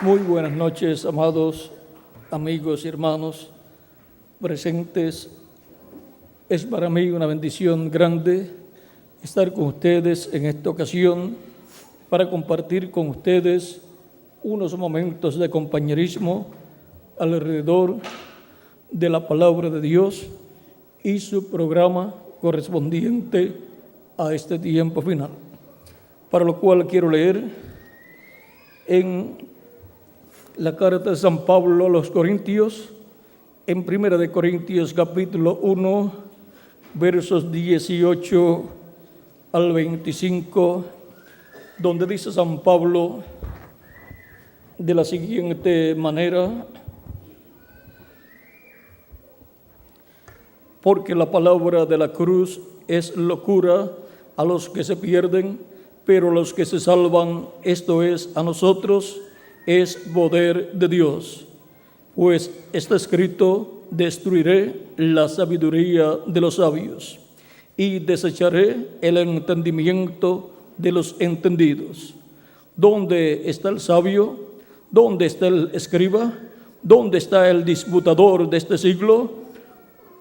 Muy buenas noches, amados amigos y hermanos presentes. Es para mí una bendición grande estar con ustedes en esta ocasión para compartir con ustedes unos momentos de compañerismo alrededor de la palabra de Dios y su programa correspondiente a este tiempo final, para lo cual quiero leer en la carta de San Pablo a los Corintios, en 1 Corintios capítulo 1, versos 18 al 25, donde dice San Pablo de la siguiente manera: porque la palabra de la cruz es locura a los que se pierden, pero a los que se salvan, esto es, a nosotros, es poder de Dios. Pues está escrito: destruiré la sabiduría de los sabios y desecharé el entendimiento de los entendidos. ¿Dónde está el sabio? ¿Dónde está el escriba? ¿Dónde está el disputador de este siglo?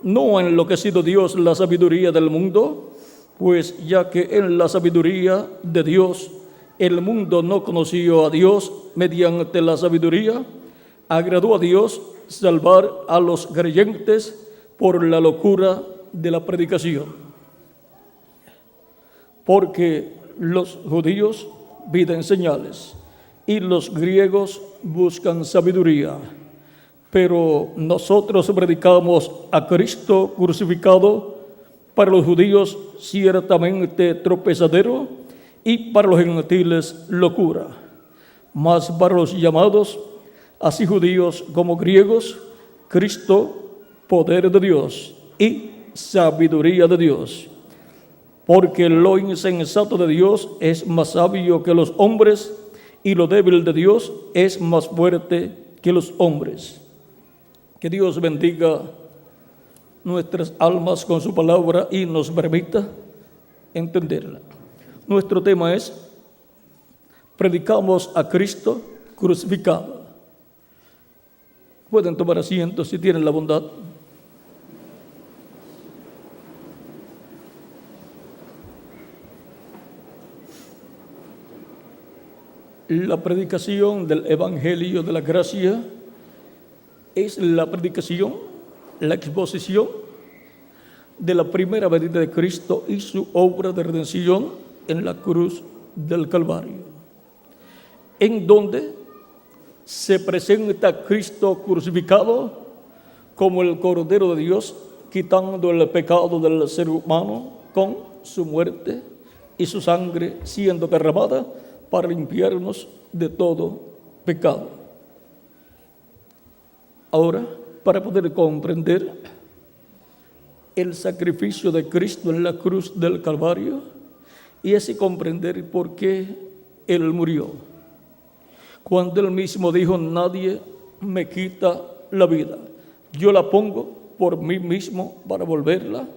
¿No ha enloquecido Dios la sabiduría del mundo? Pues ya que en la sabiduría de Dios el mundo no conoció a Dios mediante la sabiduría, agradó a Dios salvar a los creyentes por la locura de la predicación. Porque los judíos piden señales y los griegos buscan sabiduría, pero nosotros predicamos a Cristo crucificado, para los judíos ciertamente tropezadero y para los gentiles locura, mas para los llamados, así judíos como griegos, Cristo poder de Dios y sabiduría de Dios. Porque lo insensato de Dios es más sabio que los hombres, y lo débil de Dios es más fuerte que los hombres. Que Dios bendiga nuestras almas con su palabra y nos permita entenderla. Nuestro tema es: predicamos a Cristo crucificado. Pueden tomar asiento si tienen la bondad. La predicación del Evangelio de la Gracia es la predicación, la exposición de la primera venida de Cristo y su obra de redención en la cruz del Calvario, en donde se presenta a Cristo crucificado como el Cordero de Dios, quitando el pecado del ser humano con su muerte y su sangre siendo derramada para limpiarnos de todo pecado. Ahora, para poder comprender el sacrificio de Cristo en la cruz del Calvario y así comprender por qué Él murió, cuando Él mismo dijo: nadie me quita la vida, yo la pongo por mí mismo para volverla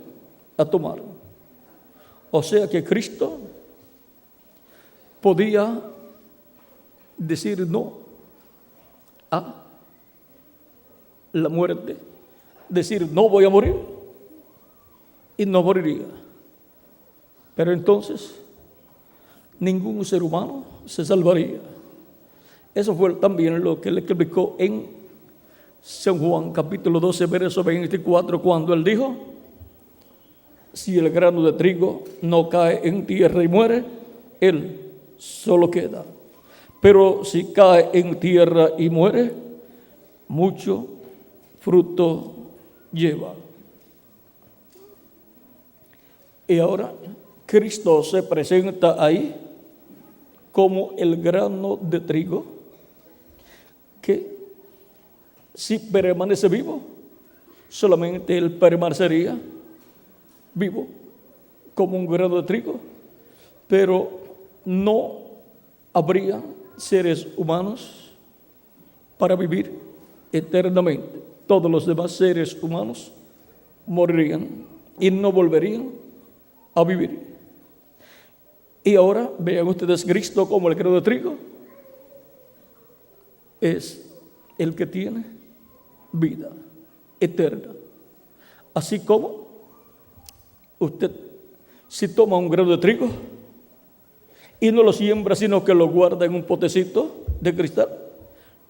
a tomar. O sea que Cristo podía decir no a la muerte, decir no voy a morir, y no moriría. Pero entonces ningún ser humano se salvaría. Eso fue también lo que le explicó en San Juan capítulo 12, verso 24, cuando Él dijo: si el grano de trigo no cae en tierra y muere, él solo queda. Pero si cae en tierra y muere, mucho fruto lleva. Y ahora Cristo se presenta ahí como el grano de trigo que, si permanece vivo, solamente Él permanecería vivo como un grano de trigo, pero no habría seres humanos para vivir eternamente. Todos los demás seres humanos morirían y no volverían a vivir. Y ahora vean ustedes Cristo como el grano de trigo, es el que tiene vida eterna. Así como usted, si toma un grano de trigo y no lo siembra, sino que lo guarda en un potecito de cristal,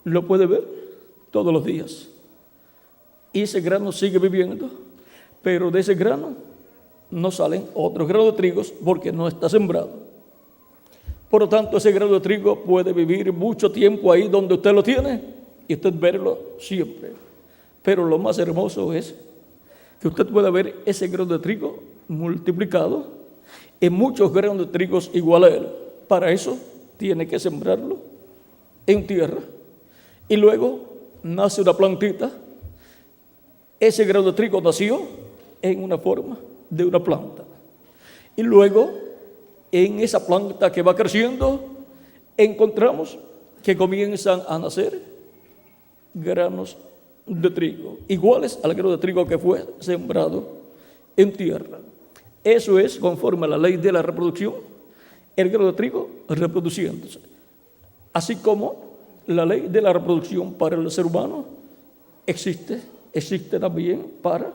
lo puede ver todos los días. Y ese grano sigue viviendo, pero de ese grano no salen otros granos de trigo porque no está sembrado. Por lo tanto, ese grano de trigo puede vivir mucho tiempo ahí donde usted lo tiene y usted verlo siempre. Pero lo más hermoso es que usted pueda ver ese grano de trigo multiplicado en muchos granos de trigo igual a él. Para eso tiene que sembrarlo en tierra y luego nace una plantita. Ese grano de trigo nació en una forma de una planta y luego en esa planta que va creciendo encontramos que comienzan a nacer granos de trigo iguales al grano de trigo que fue sembrado en tierra. Eso es conforme a la ley de la reproducción, el grano de trigo reproduciéndose, así como la ley de la reproducción para el ser humano existe también para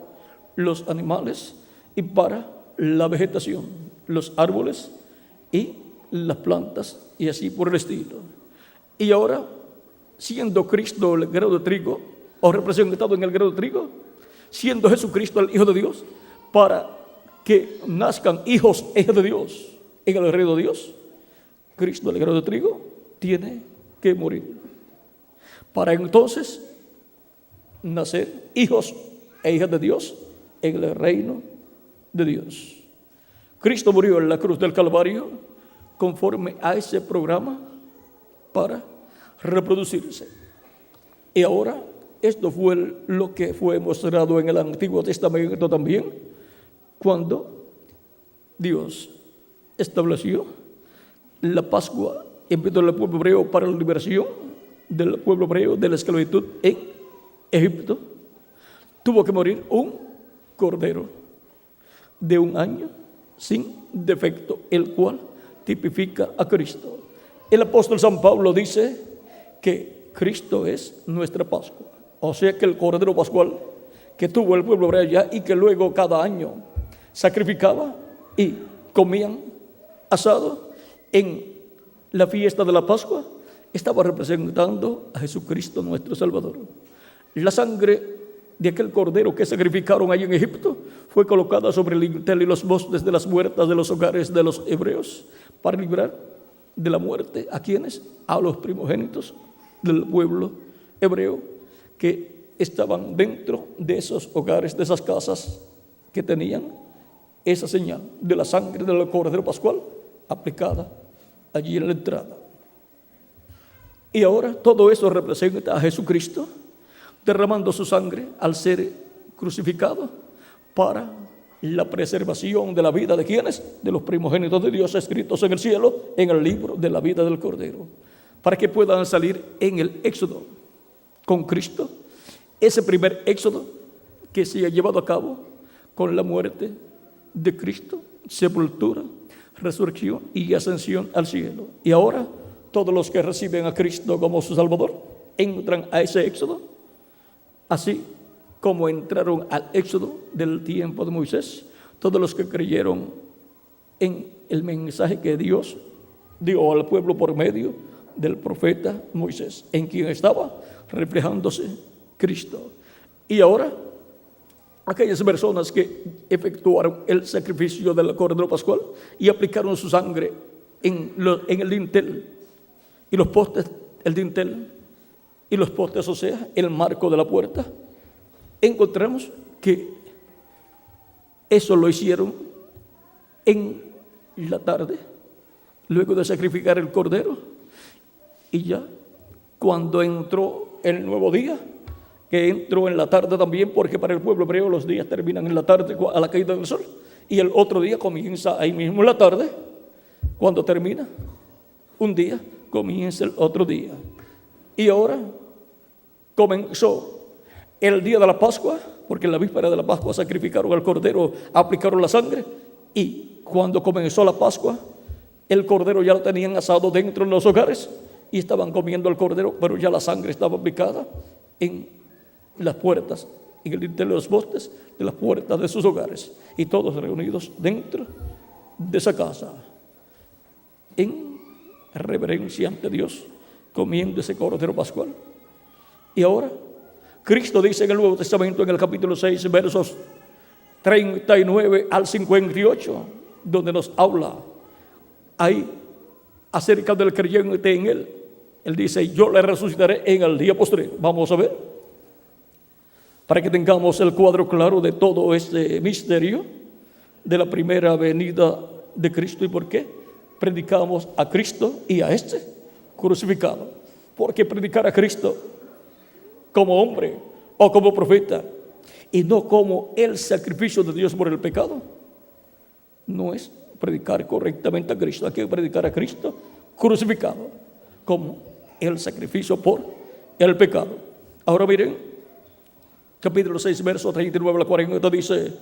los animales y para la vegetación, los árboles y las plantas y así por el estilo. Y ahora, siendo Cristo el grano de trigo o representado en el grano de trigo, siendo Jesucristo el Hijo de Dios, para que nazcan hijos e hijas de Dios en el reino de Dios, Cristo el grano de trigo tiene que morir para entonces nacer hijos e hijas de Dios en el reino de Dios. Cristo murió en la cruz del Calvario conforme a ese programa para reproducirse. Y ahora esto fue lo que fue mostrado en el Antiguo Testamento también, cuando Dios estableció la Pascua en medio del pueblo hebreo para la liberación del pueblo hebreo de la esclavitud en Egipto. Tuvo que morir un cordero de 1 año sin defecto, el cual tipifica a Cristo. El apóstol San Pablo dice que Cristo es nuestra Pascua, o sea que el cordero pascual que tuvo el pueblo hebreo ya y que luego cada año sacrificaba y comían asado en la fiesta de la Pascua, estaba representando a Jesucristo nuestro Salvador. La sangre de aquel cordero que sacrificaron allí en Egipto fue colocada sobre el lintel y los postes de las puertas de los hogares de los hebreos para librar de la muerte a quienes, a los primogénitos del pueblo hebreo que estaban dentro de esos hogares, de esas casas que tenían esa señal de la sangre del cordero pascual aplicada allí en la entrada. Y ahora todo eso representa a Jesucristo derramando su sangre al ser crucificado para la preservación de la vida de quienes, de los primogénitos de Dios escritos en el cielo, en el libro de la vida del Cordero, para que puedan salir en el éxodo con Cristo, ese primer éxodo que se ha llevado a cabo con la muerte de Cristo, sepultura, resurrección y ascensión al cielo. Y ahora todos los que reciben a Cristo como su Salvador entran a ese éxodo, así como entraron al éxodo del tiempo de Moisés, todos los que creyeron en el mensaje que Dios dio al pueblo por medio del profeta Moisés, en quien estaba reflejándose Cristo. Y ahora, aquellas personas que efectuaron el sacrificio del Cordero Pascual y aplicaron su sangre en el dintel y los postes, el dintel y los postes, o sea, el marco de la puerta, encontramos que eso lo hicieron en la tarde, luego de sacrificar el cordero, y ya cuando entró el nuevo día, que entró en la tarde también, porque para el pueblo hebreo los días terminan en la tarde a la caída del sol, y el otro día comienza ahí mismo en la tarde. Cuando termina un día, comienza el otro día. Y ahora comenzó el día de la Pascua, porque en la víspera de la Pascua sacrificaron al cordero, aplicaron la sangre, y cuando comenzó la Pascua, el cordero ya lo tenían asado dentro de los hogares, y estaban comiendo el cordero, pero ya la sangre estaba aplicada en las puertas, en el dintel de los postes de las puertas de sus hogares, y todos reunidos dentro de esa casa, en reverencia ante Dios, comiendo ese cordero pascual. Y ahora, Cristo dice en el Nuevo Testamento, en el capítulo 6, versos 39 al 58, donde nos habla ahí acerca del creyente en Él. Él dice: yo le resucitaré en el día postrero. Vamos a ver, para que tengamos el cuadro claro de todo este misterio de la primera venida de Cristo y por qué predicamos a Cristo y a este crucificado. Porque predicar a Cristo como hombre o como profeta y no como el sacrificio de Dios por el pecado no es predicar correctamente a Cristo. Hay que predicar a Cristo crucificado como el sacrificio por el pecado. Ahora miren, capítulo 6, verso 39 al 40, dice: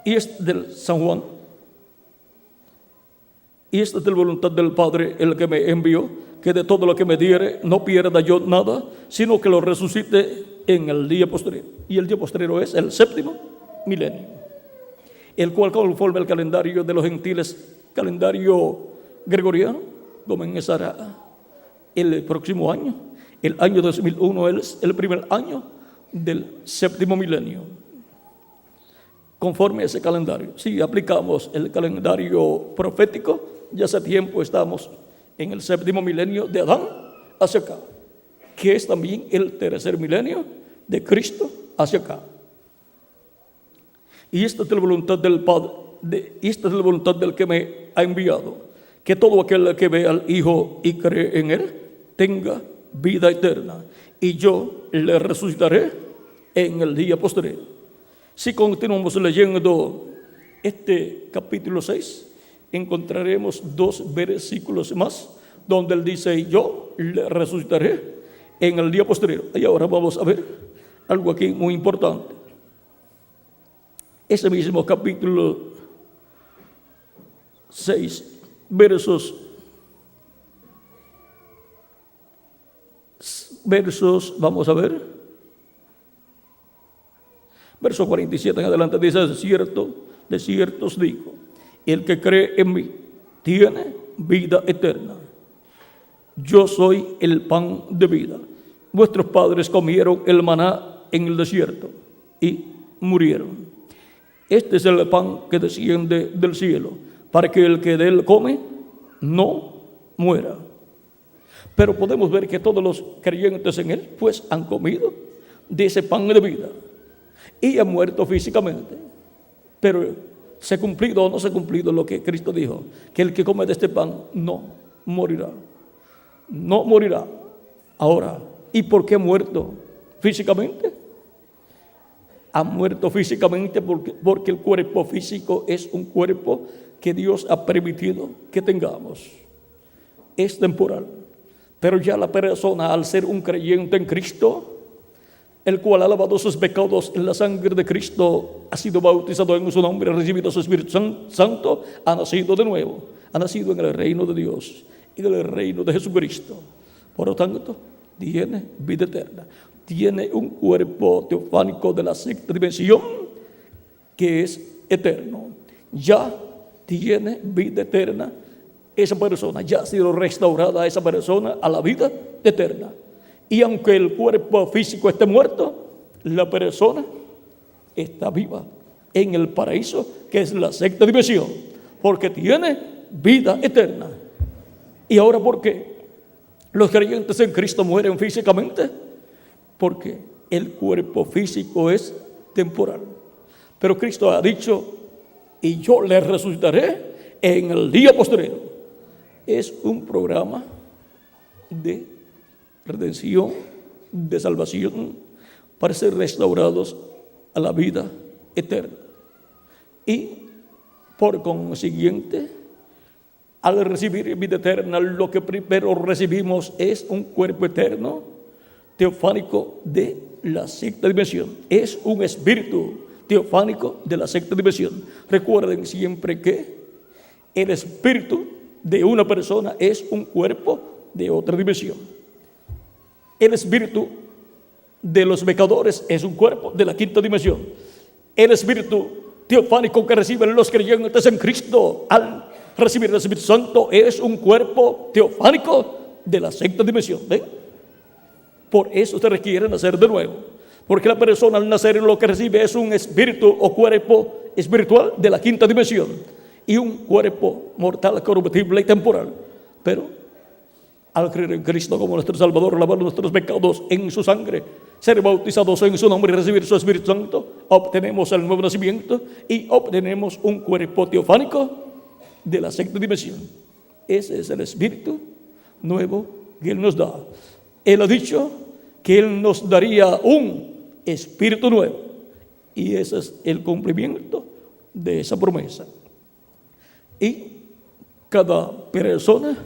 y es del San Juan, y esta es de la voluntad del Padre, el que me envió, que de todo lo que me diere no pierda yo nada, sino que lo resucite en el día postrero. Y el día postrero es el séptimo milenio, el cual, conforme al calendario de los gentiles, calendario gregoriano, comenzará el próximo año. El año 2001 es el primer año del séptimo milenio. Conforme a ese calendario, si aplicamos el calendario profético, ya hace tiempo estamos en el séptimo milenio de Adán hacia acá, que es también el tercer milenio de Cristo hacia acá. Y esta es la voluntad del Padre, esta es la voluntad del que me ha enviado, que todo aquel que ve al Hijo y cree en Él tenga vida eterna, y yo le resucitaré en el día postrero. Si continuamos leyendo este capítulo 6, encontraremos 2 versículos más donde él dice: yo le resucitaré en el día postrero. Y ahora vamos a ver algo aquí muy importante. Ese mismo capítulo 6, versos, vamos a ver, verso 47 en adelante, dice: de cierto os digo, el que cree en mí tiene vida eterna. Yo soy el pan de vida. Vuestros padres comieron el maná en el desierto y murieron. Este es el pan que desciende del cielo, para que el que de él come no muera. Pero podemos ver que todos los creyentes en él pues han comido de ese pan de vida y han muerto físicamente. Pero ¿se ha cumplido o no se ha cumplido lo que Cristo dijo? Que el que come de este pan no morirá. No morirá. Ahora, ¿y por qué ha muerto físicamente? Ha muerto físicamente porque el cuerpo físico es un cuerpo que Dios ha permitido que tengamos. Es temporal. Pero ya la persona, al ser un creyente en Cristo, el cual ha lavado sus pecados en la sangre de Cristo, ha sido bautizado en su nombre, ha recibido su Espíritu Santo, ha nacido de nuevo, ha nacido en el reino de Dios y en el reino de Jesucristo. Por lo tanto, tiene vida eterna, tiene un cuerpo teofánico de la sexta dimensión que es eterno. Ya tiene vida eterna esa persona, ya ha sido restaurada esa persona a la vida eterna. Y aunque el cuerpo físico esté muerto, la persona está viva en el paraíso, que es la sexta dimensión, porque tiene vida eterna. ¿Y ahora por qué los creyentes en Cristo mueren físicamente? Porque el cuerpo físico es temporal. Pero Cristo ha dicho: y yo le resucitaré en el día postrero. Es un programa de redención, de salvación, para ser restaurados a la vida eterna. Y por consiguiente, al recibir vida eterna, lo que primero recibimos es un cuerpo eterno, teofánico de la sexta dimensión. Es un espíritu teofánico de la sexta dimensión. Recuerden siempre que el espíritu de una persona es un cuerpo de otra dimensión. El espíritu de los pecadores es un cuerpo de la quinta dimensión. El espíritu teofánico que reciben los creyentes en Cristo al recibir el Espíritu Santo es un cuerpo teofánico de la sexta dimensión. ¿Ven? Por eso se requiere nacer de nuevo, porque la persona al nacer lo que recibe es un espíritu o cuerpo espiritual de la quinta dimensión y un cuerpo mortal, corruptible y temporal. Pero al creer en Cristo como nuestro Salvador, lavar nuestros pecados en su sangre, ser bautizados en su nombre y recibir su Espíritu Santo, obtenemos el nuevo nacimiento y obtenemos un cuerpo teofánico de la sexta dimensión. Ese es el Espíritu nuevo que Él nos da. Él ha dicho que Él nos daría un espíritu nuevo, y ese es el cumplimiento de esa promesa. Y cada persona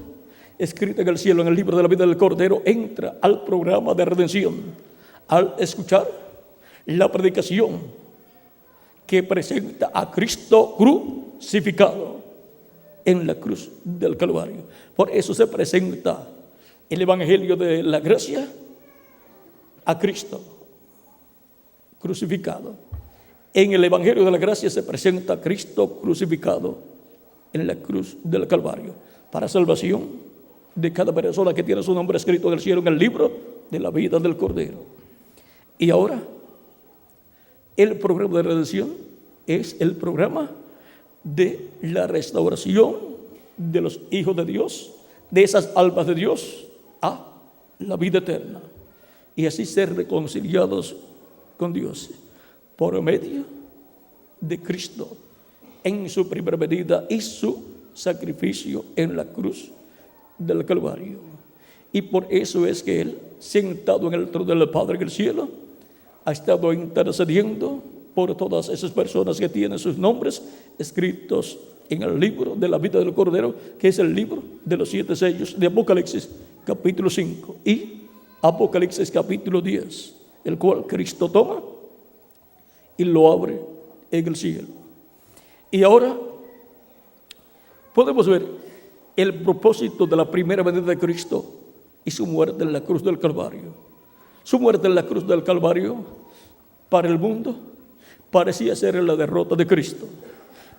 escrita en el cielo, en el libro de la vida del Cordero, entra al programa de redención al escuchar la predicación que presenta a Cristo crucificado en la cruz del Calvario. Por eso se presenta el Evangelio de la gracia a Cristo crucificado. En el Evangelio de la gracia se presenta a Cristo crucificado en la cruz del Calvario para salvación de cada persona que tiene su nombre escrito en el cielo, en el libro de la vida del Cordero. Y ahora, el programa de redención es el programa de la restauración de los hijos de Dios, de esas almas de Dios, a la vida eterna, y así ser reconciliados con Dios por medio de Cristo en su primera venida y su sacrificio en la cruz del Calvario. Y por eso es que Él, sentado en el trono del Padre en el cielo, ha estado intercediendo por todas esas personas que tienen sus nombres escritos en el libro de la vida del Cordero, que es el libro de los 7 sellos de Apocalipsis capítulo 5 y Apocalipsis capítulo 10, el cual Cristo toma y lo abre en el cielo. Y ahora podemos ver el propósito de la primera venida de Cristo y su muerte en la cruz del Calvario. Su muerte en la cruz del Calvario para el mundo parecía ser la derrota de Cristo,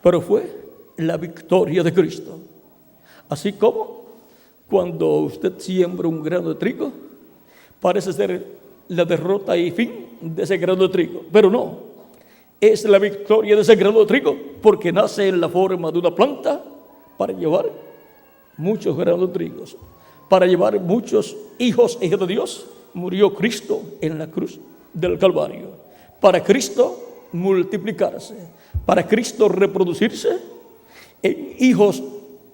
pero fue la victoria de Cristo. Así como cuando usted siembra un grano de trigo, parece ser la derrota y fin de ese grano de trigo, pero no, es la victoria de ese grano de trigo, porque nace en la forma de una planta para llevar muchos granos de trigo, para llevar muchos hijos e hijas de Dios. Murió Cristo en la cruz del Calvario, para Cristo multiplicarse, para Cristo reproducirse en hijos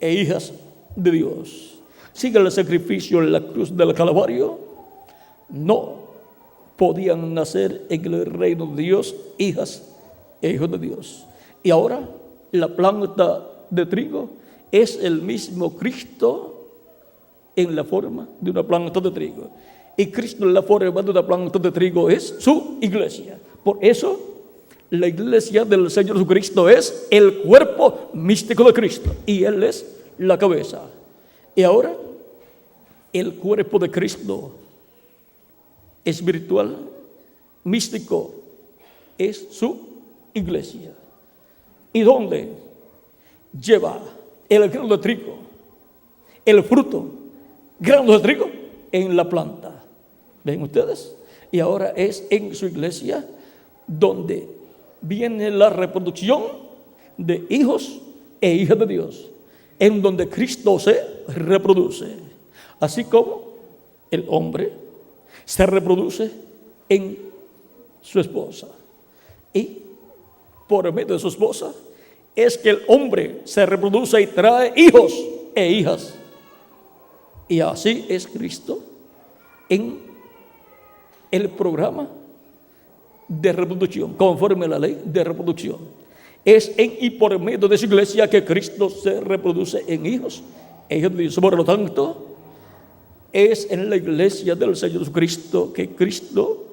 e hijas de Dios. Sigue el sacrificio en la cruz del Calvario. No podían nacer en el reino de Dios hijas e hijos de Dios. Y ahora la planta de trigo es el mismo Cristo en la forma de una planta de trigo. Y Cristo en la forma de una planta de trigo es su iglesia. Por eso la iglesia del Señor Jesucristo es el cuerpo místico de Cristo y Él es la cabeza. Y ahora el cuerpo de Cristo espiritual, místico, es su iglesia. ¿Y dónde lleva el grano de trigo, el fruto, grano de trigo? En la planta. ¿Ven ustedes? Y ahora es en su iglesia donde viene la reproducción de hijos e hijas de Dios, en donde Cristo se reproduce, así como el hombre se reproduce en su esposa. Y por medio de su esposa es que el hombre se reproduce y trae hijos e hijas. Y así es Cristo en el programa de reproducción, conforme a la ley de reproducción. Es en y por medio de su iglesia que Cristo se reproduce en hijos e hijas de Dios. Por lo tanto, es en la iglesia del Señor Jesucristo que Cristo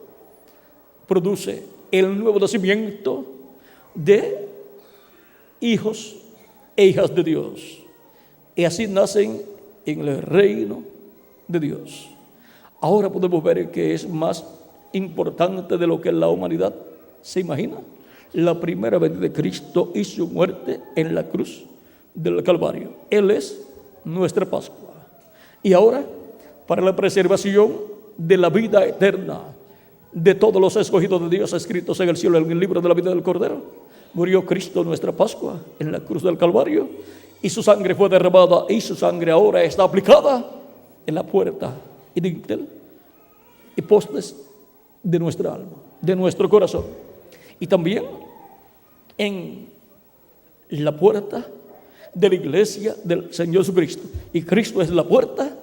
produce el nuevo nacimiento de hijos e hijas de Dios. Y así nacen en el reino de Dios. Ahora podemos ver que es más importante de lo que la humanidad se imagina. La primera venida de Cristo y su muerte en la cruz del Calvario. Él es nuestra Pascua. Y ahora, para la preservación de la vida eterna de todos los escogidos de Dios escritos en el cielo, en el libro de la vida del Cordero, murió Cristo nuestra Pascua en la cruz del Calvario, y su sangre fue derramada, y su sangre ahora está aplicada en la puerta y dintel y postes de nuestra alma, de nuestro corazón, y también en la puerta de la iglesia del Señor Jesucristo. Y Cristo es la puerta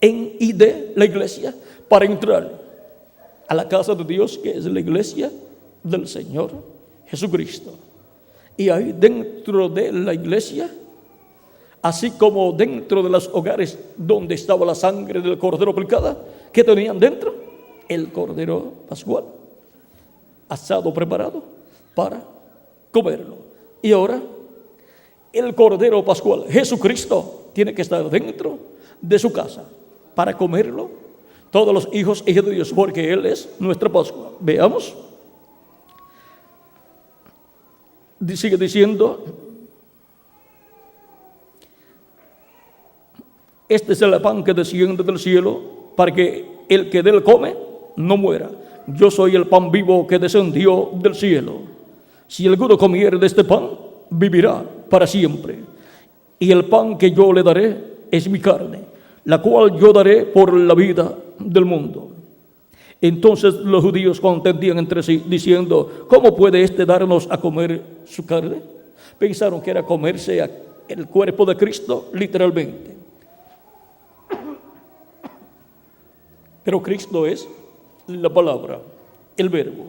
en y de la iglesia para entrar a la casa de Dios, que es la iglesia del Señor Jesucristo. Y ahí dentro de la iglesia, así como dentro de los hogares donde estaba la sangre del cordero aplicada, que tenían dentro el cordero pascual asado, preparado para comerlo. Y ahora el cordero pascual, Jesucristo, tiene que estar dentro de su casa para comerlo todos los hijos e hijas de Dios, porque Él es nuestra Pascua. Veamos. Sigue diciendo: este es el pan que desciende del cielo, para que el que de él come no muera. Yo soy el pan vivo que descendió del cielo. Si alguno comiere de este pan, vivirá para siempre. Y el pan que yo le daré es mi carne, la cual yo daré por la vida del mundo. Entonces los judíos contendían entre sí, diciendo: ¿cómo puede este darnos a comer su carne? Pensaron que era comerse el cuerpo de Cristo literalmente. Pero Cristo es la palabra, el verbo.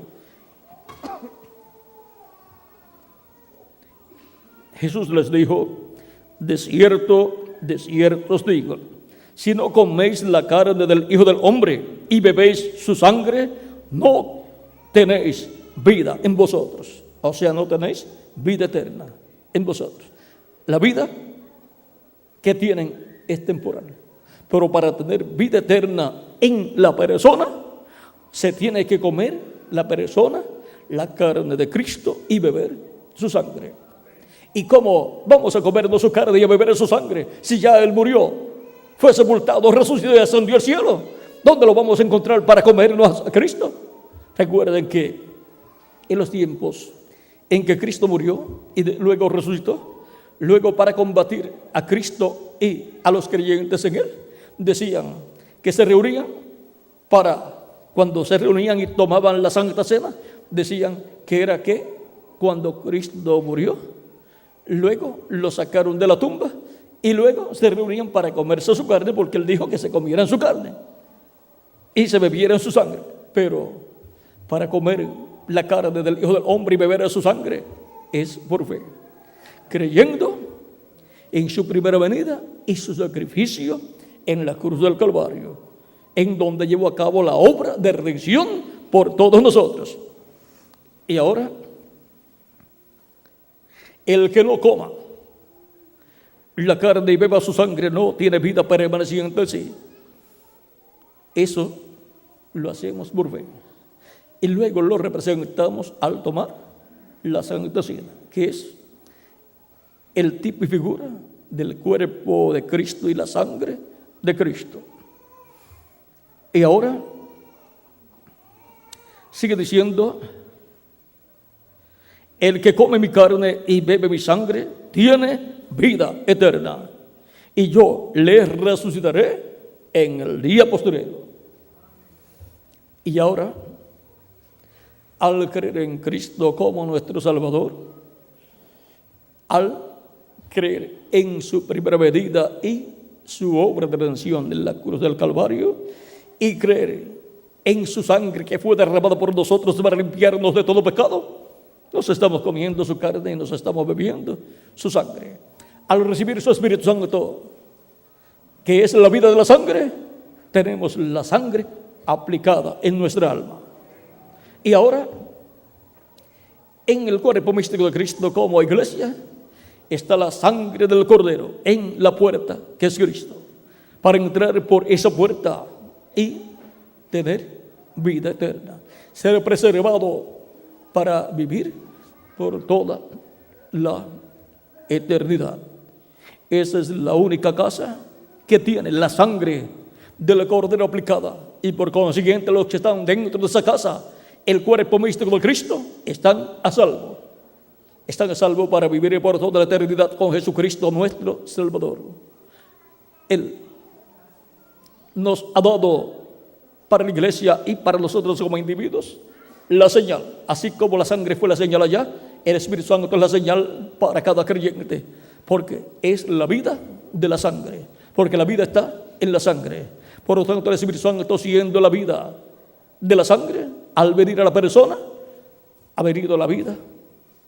Jesús les dijo: de cierto, de cierto os digo, si no coméis la carne del Hijo del Hombre y bebéis su sangre, no tenéis vida en vosotros. O sea, no tenéis vida eterna en vosotros. La vida que tienen es temporal. Pero para tener vida eterna en la persona, se tiene que comer la persona la carne de Cristo y beber su sangre. ¿Y cómo vamos a comernos su carne y a beber su sangre si ya Él murió, fue sepultado, resucitó y ascendió al cielo? ¿Dónde lo vamos a encontrar para comernos a Cristo? Recuerden que en los tiempos en que Cristo murió y luego resucitó, luego para combatir a Cristo y a los creyentes en Él, decían que se reunían cuando se reunían y tomaban la Santa Cena, decían que era que cuando Cristo murió, luego lo sacaron de la tumba y luego se reunían para comerse su carne, porque Él dijo que se comieran su carne y se bebieran su sangre. Pero para comer la carne del Hijo del Hombre y beber su sangre es por fe, creyendo en su primera venida y su sacrificio en la cruz del Calvario, en donde llevó a cabo la obra de redención por todos nosotros. Y ahora, el que no coma la carne y beba su sangre no tiene vida permaneciente en sí. Eso lo hacemos por fe. Y luego lo representamos al tomar la Santa Cena, que es el tipo y figura del cuerpo de Cristo y la sangre de Cristo. Y ahora sigue diciendo: el que come mi carne y bebe mi sangre tiene vida eterna, y yo le resucitaré en el día postrero. Y ahora, al creer en Cristo como nuestro Salvador, al creer en su primera venida y su obra de redención en la cruz del Calvario, y creer en su sangre que fue derramada por nosotros para limpiarnos de todo pecado, nos estamos comiendo su carne y nos estamos bebiendo su sangre. Al recibir su Espíritu Santo, que es la vida de la sangre, tenemos la sangre aplicada en nuestra alma. Y ahora, en el cuerpo místico de Cristo como iglesia, está la sangre del Cordero en la puerta, que es Cristo, para entrar por esa puerta y tener vida eterna, ser preservado para vivir por toda la eternidad. Esa es la única casa que tiene la sangre del Cordero aplicada, y por consiguiente los que están dentro de esa casa, el cuerpo místico de Cristo, están a salvo. Están a salvo para vivir por toda la eternidad con Jesucristo nuestro Salvador. Él nos ha dado para la iglesia y para nosotros como individuos la señal. Así como la sangre fue la señal allá, el Espíritu Santo es la señal para cada creyente, porque es la vida de la sangre, porque la vida está en la sangre. Por lo tanto, el Espíritu Santo, siendo la vida de la sangre, al venir a la persona, ha venido la vida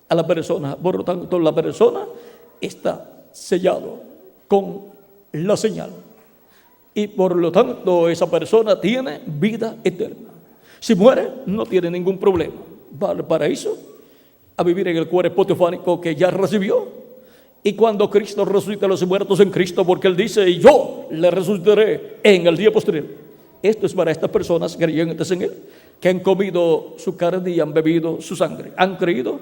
a la persona. Por lo tanto, la persona está sellado con la señal, y por lo tanto esa persona tiene vida eterna. Si muere, no tiene ningún problema, va al paraíso a vivir en el cuerpo teofánico que ya recibió. Y cuando Cristo resucita a los muertos en Cristo, porque Él dice: yo le resucitaré en el día posterior. Esto es para estas personas creyentes en Él, que han comido su carne y han bebido su sangre, han creído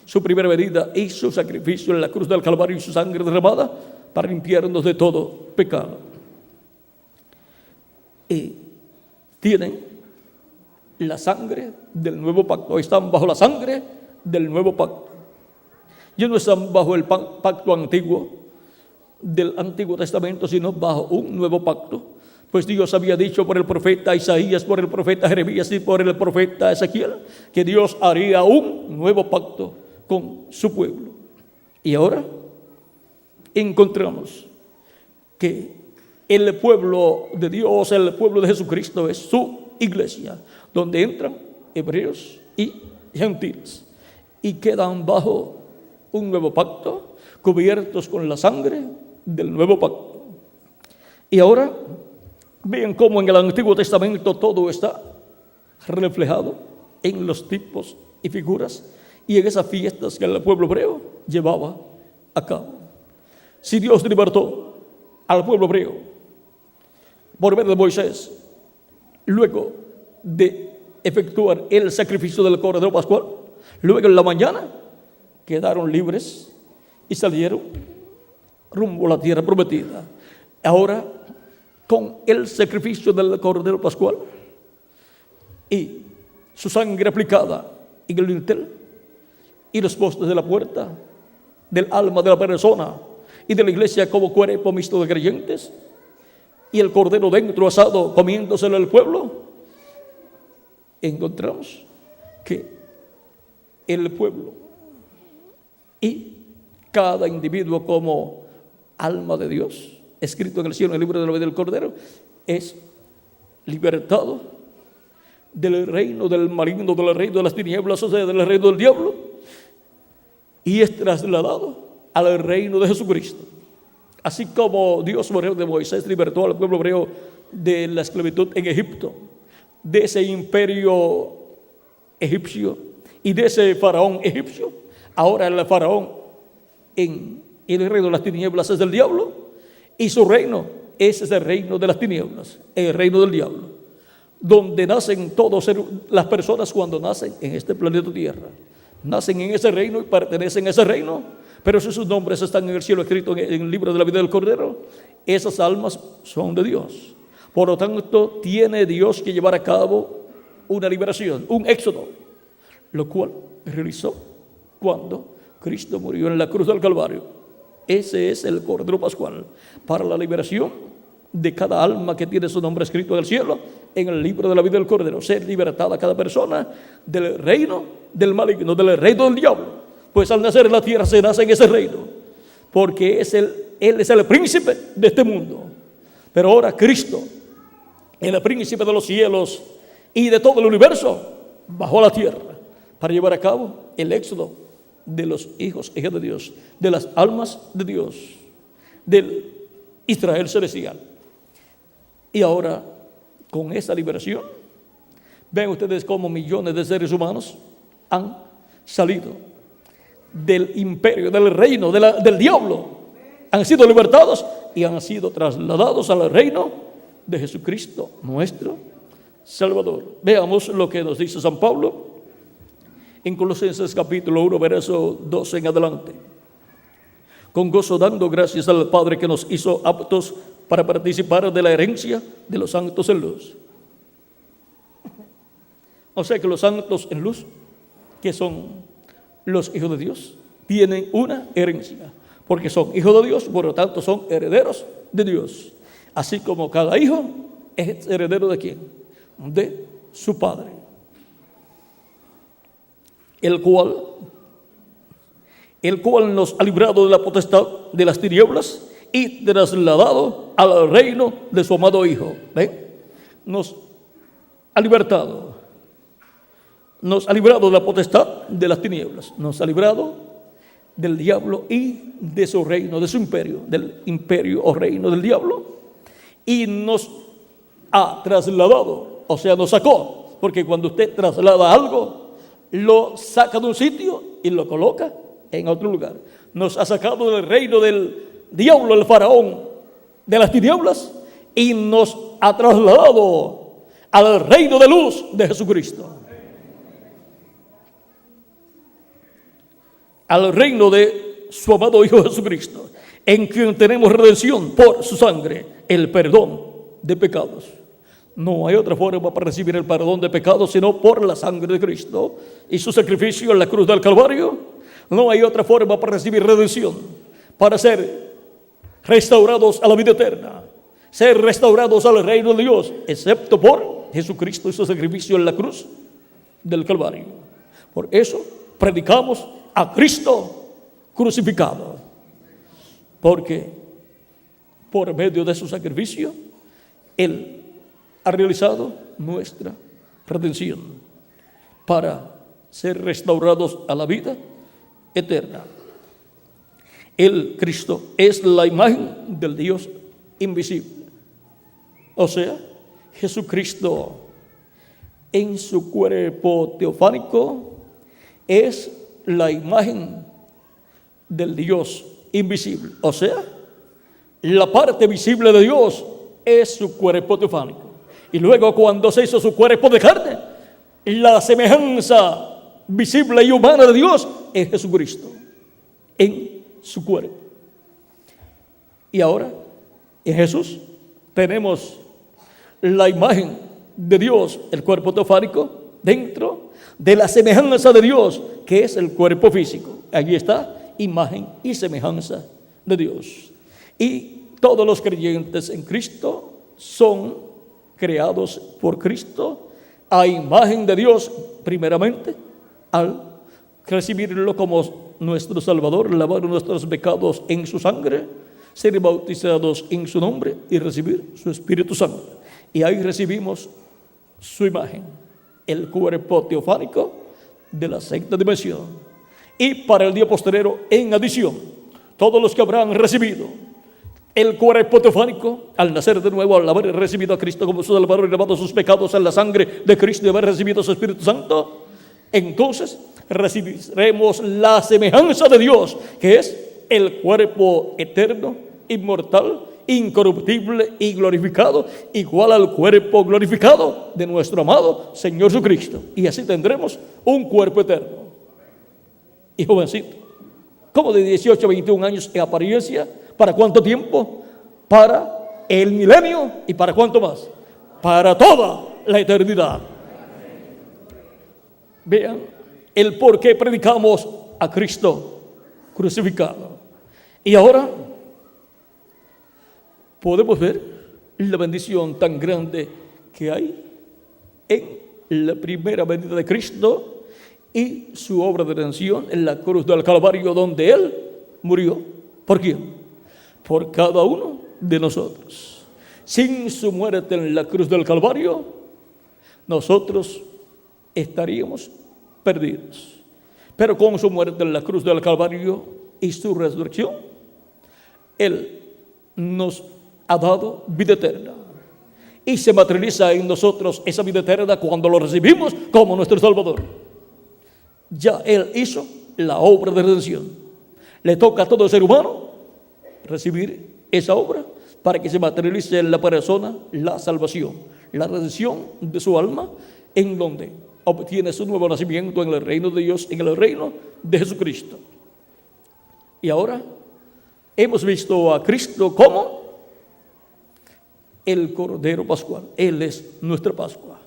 su primera venida y su sacrificio en la cruz del Calvario y su sangre derramada para limpiarnos de todo pecado. Y tienen la sangre del nuevo pacto, están bajo la sangre del nuevo pacto. Ya no están bajo el pacto antiguo del Antiguo Testamento, sino bajo un nuevo pacto. Pues Dios había dicho por el profeta Isaías, por el profeta Jeremías y por el profeta Ezequiel, que Dios haría un nuevo pacto con su pueblo. Y ahora encontramos que el pueblo de Dios, el pueblo de Jesucristo, es su iglesia, donde entran hebreos y gentiles, y quedan bajo un nuevo pacto, cubiertos con la sangre del nuevo pacto. Y ahora vean cómo en el Antiguo Testamento todo está reflejado en los tipos y figuras y en esas fiestas que el pueblo hebreo llevaba a cabo. Si Dios libertó al pueblo hebreo por medio de Moisés, luego de efectuar el sacrificio del Cordero Pascual, luego en la mañana quedaron libres y salieron rumbo a la tierra prometida. Ahora, con el sacrificio del Cordero Pascual y su sangre aplicada en el dintel y los postes de la puerta del alma de la persona y de la iglesia como cuerpo mixto de creyentes, y el Cordero dentro asado comiéndoselo al pueblo, encontramos que el pueblo y cada individuo como alma de Dios, escrito en el cielo, en el libro de la vida del Cordero, es libertado del reino del maligno, del reino de las tinieblas, o sea, del reino del diablo, y es trasladado al reino de Jesucristo. Así como Dios por medio de Moisés libertó al pueblo hebreo de la esclavitud en Egipto, de ese imperio egipcio y de ese faraón egipcio, ahora el faraón en el reino de las tinieblas es del diablo, y su reino es ese reino de las tinieblas, el reino del diablo, donde nacen todas las personas cuando nacen en este planeta Tierra. Nacen en ese reino y pertenecen a ese reino, pero si sus nombres están en el cielo escritos en el libro de la vida del Cordero, esas almas son de Dios. Por lo tanto, tiene Dios que llevar a cabo una liberación, un éxodo, lo cual realizó cuando Cristo murió en la cruz del Calvario. Ese es el Cordero Pascual para la liberación de cada alma que tiene su nombre escrito en el cielo, en el libro de la vida del Cordero. Ser libertada cada persona del reino del maligno, del reino del diablo. Pues al nacer en la tierra se nace en ese reino, porque Él es el príncipe de este mundo. Pero ahora Cristo, el príncipe de los cielos y de todo el universo, bajó a la tierra para llevar a cabo el éxodo de los hijos e hijas de Dios, de las almas de Dios, del Israel celestial. Y ahora, con esa liberación, ven ustedes cómo millones de seres humanos han salido del imperio, del reino, del diablo, han sido libertados y han sido trasladados al reino de Jesucristo, nuestro Salvador. Veamos lo que nos dice San Pablo en Colosenses capítulo 1, verso 12 en adelante. Con gozo dando gracias al Padre que nos hizo aptos para participar de la herencia de los santos en luz. O sea que los santos en luz, que son los hijos de Dios, tienen una herencia, porque son hijos de Dios, por lo tanto son herederos de Dios. Así como cada hijo es heredero ¿de quién? De su padre, el cual nos ha librado de la potestad de las tinieblas y trasladado al reino de su amado Hijo. ¿Ven? Nos ha librado de la potestad de las tinieblas, nos ha librado del diablo y de su reino, de su imperio, del imperio o reino del diablo, y nos ha trasladado, o sea, nos sacó, porque cuando usted traslada algo, lo saca de un sitio y lo coloca en otro lugar. Nos ha sacado del reino del diablo, el faraón de las tinieblas, y nos ha trasladado al reino de luz de Jesucristo, al reino de su amado Hijo Jesucristo, en quien tenemos redención por su sangre, el perdón de pecados. No hay otra forma para recibir el perdón de pecados sino por la sangre de Cristo y su sacrificio en la cruz del Calvario. No hay otra forma para recibir redención, para ser restaurados a la vida eterna, ser restaurados al reino de Dios, excepto por Jesucristo y su sacrificio en la cruz del Calvario. Por eso predicamos a Cristo crucificado, porque por medio de su sacrificio Él ha realizado nuestra redención para ser restaurados a la vida eterna. El Cristo es la imagen del Dios invisible, o sea, Jesucristo en su cuerpo teofánico es la imagen del Dios invisible, o sea, la parte visible de Dios es su cuerpo teofánico. Y luego cuando se hizo su cuerpo de carne, la semejanza visible y humana de Dios es Jesucristo en su cuerpo. Y ahora en Jesús tenemos la imagen de Dios, el cuerpo teofánico, dentro de la semejanza de Dios, que es el cuerpo físico. Allí está imagen y semejanza de Dios. Y todos los creyentes en Cristo son creados por Cristo a imagen de Dios, primeramente al recibirlo como nuestro Salvador, lavar nuestros pecados en su sangre, ser bautizados en su nombre y recibir su Espíritu Santo. Y ahí recibimos su imagen, el cuerpo teofánico de la sexta dimensión. Y para el día posterior, en adición, todos los que habrán recibido el cuerpo teofánico, al nacer de nuevo, al haber recibido a Cristo como su Salvador y lavado sus pecados en la sangre de Cristo y haber recibido su Espíritu Santo, entonces recibiremos la semejanza de Dios, que es el cuerpo eterno, inmortal, incorruptible y glorificado, igual al cuerpo glorificado de nuestro amado Señor Jesucristo. Y así tendremos un cuerpo eterno. Y jovencito, como de 18 a 21 años en apariencia, ¿para cuánto tiempo? Para el milenio. ¿Y para cuánto más? Para toda la eternidad. Vean el por qué predicamos a Cristo crucificado. Y ahora podemos ver la bendición tan grande que hay en la primera venida de Cristo y su obra de redención en la cruz del Calvario, donde Él murió. ¿Por quién? Por cada uno de nosotros. Sin su muerte en la cruz del Calvario, nosotros estaríamos perdidos. Pero con su muerte en la cruz del Calvario y su resurrección, Él nos ha dado vida eterna. Y se materializa en nosotros esa vida eterna cuando lo recibimos como nuestro Salvador. Ya Él hizo la obra de redención. Le toca a todo ser humano recibir esa obra para que se materialice en la persona la salvación, la redención de su alma, en donde obtiene su nuevo nacimiento en el reino de Dios, en el reino de Jesucristo. Y ahora hemos visto a Cristo como el Cordero Pascual. Él es nuestra Pascua.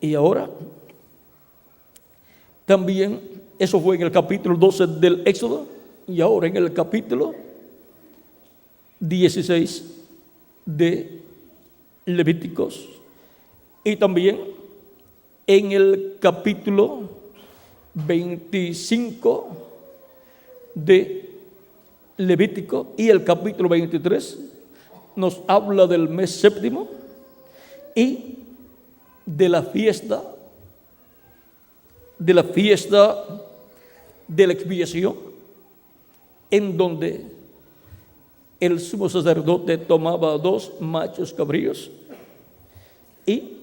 Y ahora también, eso fue en el capítulo 12 del Éxodo, y ahora en el capítulo 16 de Levíticos, y también en el capítulo 25 de Levítico y el capítulo 23 nos habla del mes séptimo y de la fiesta de la expiación, en donde el sumo sacerdote tomaba 2 machos cabríos y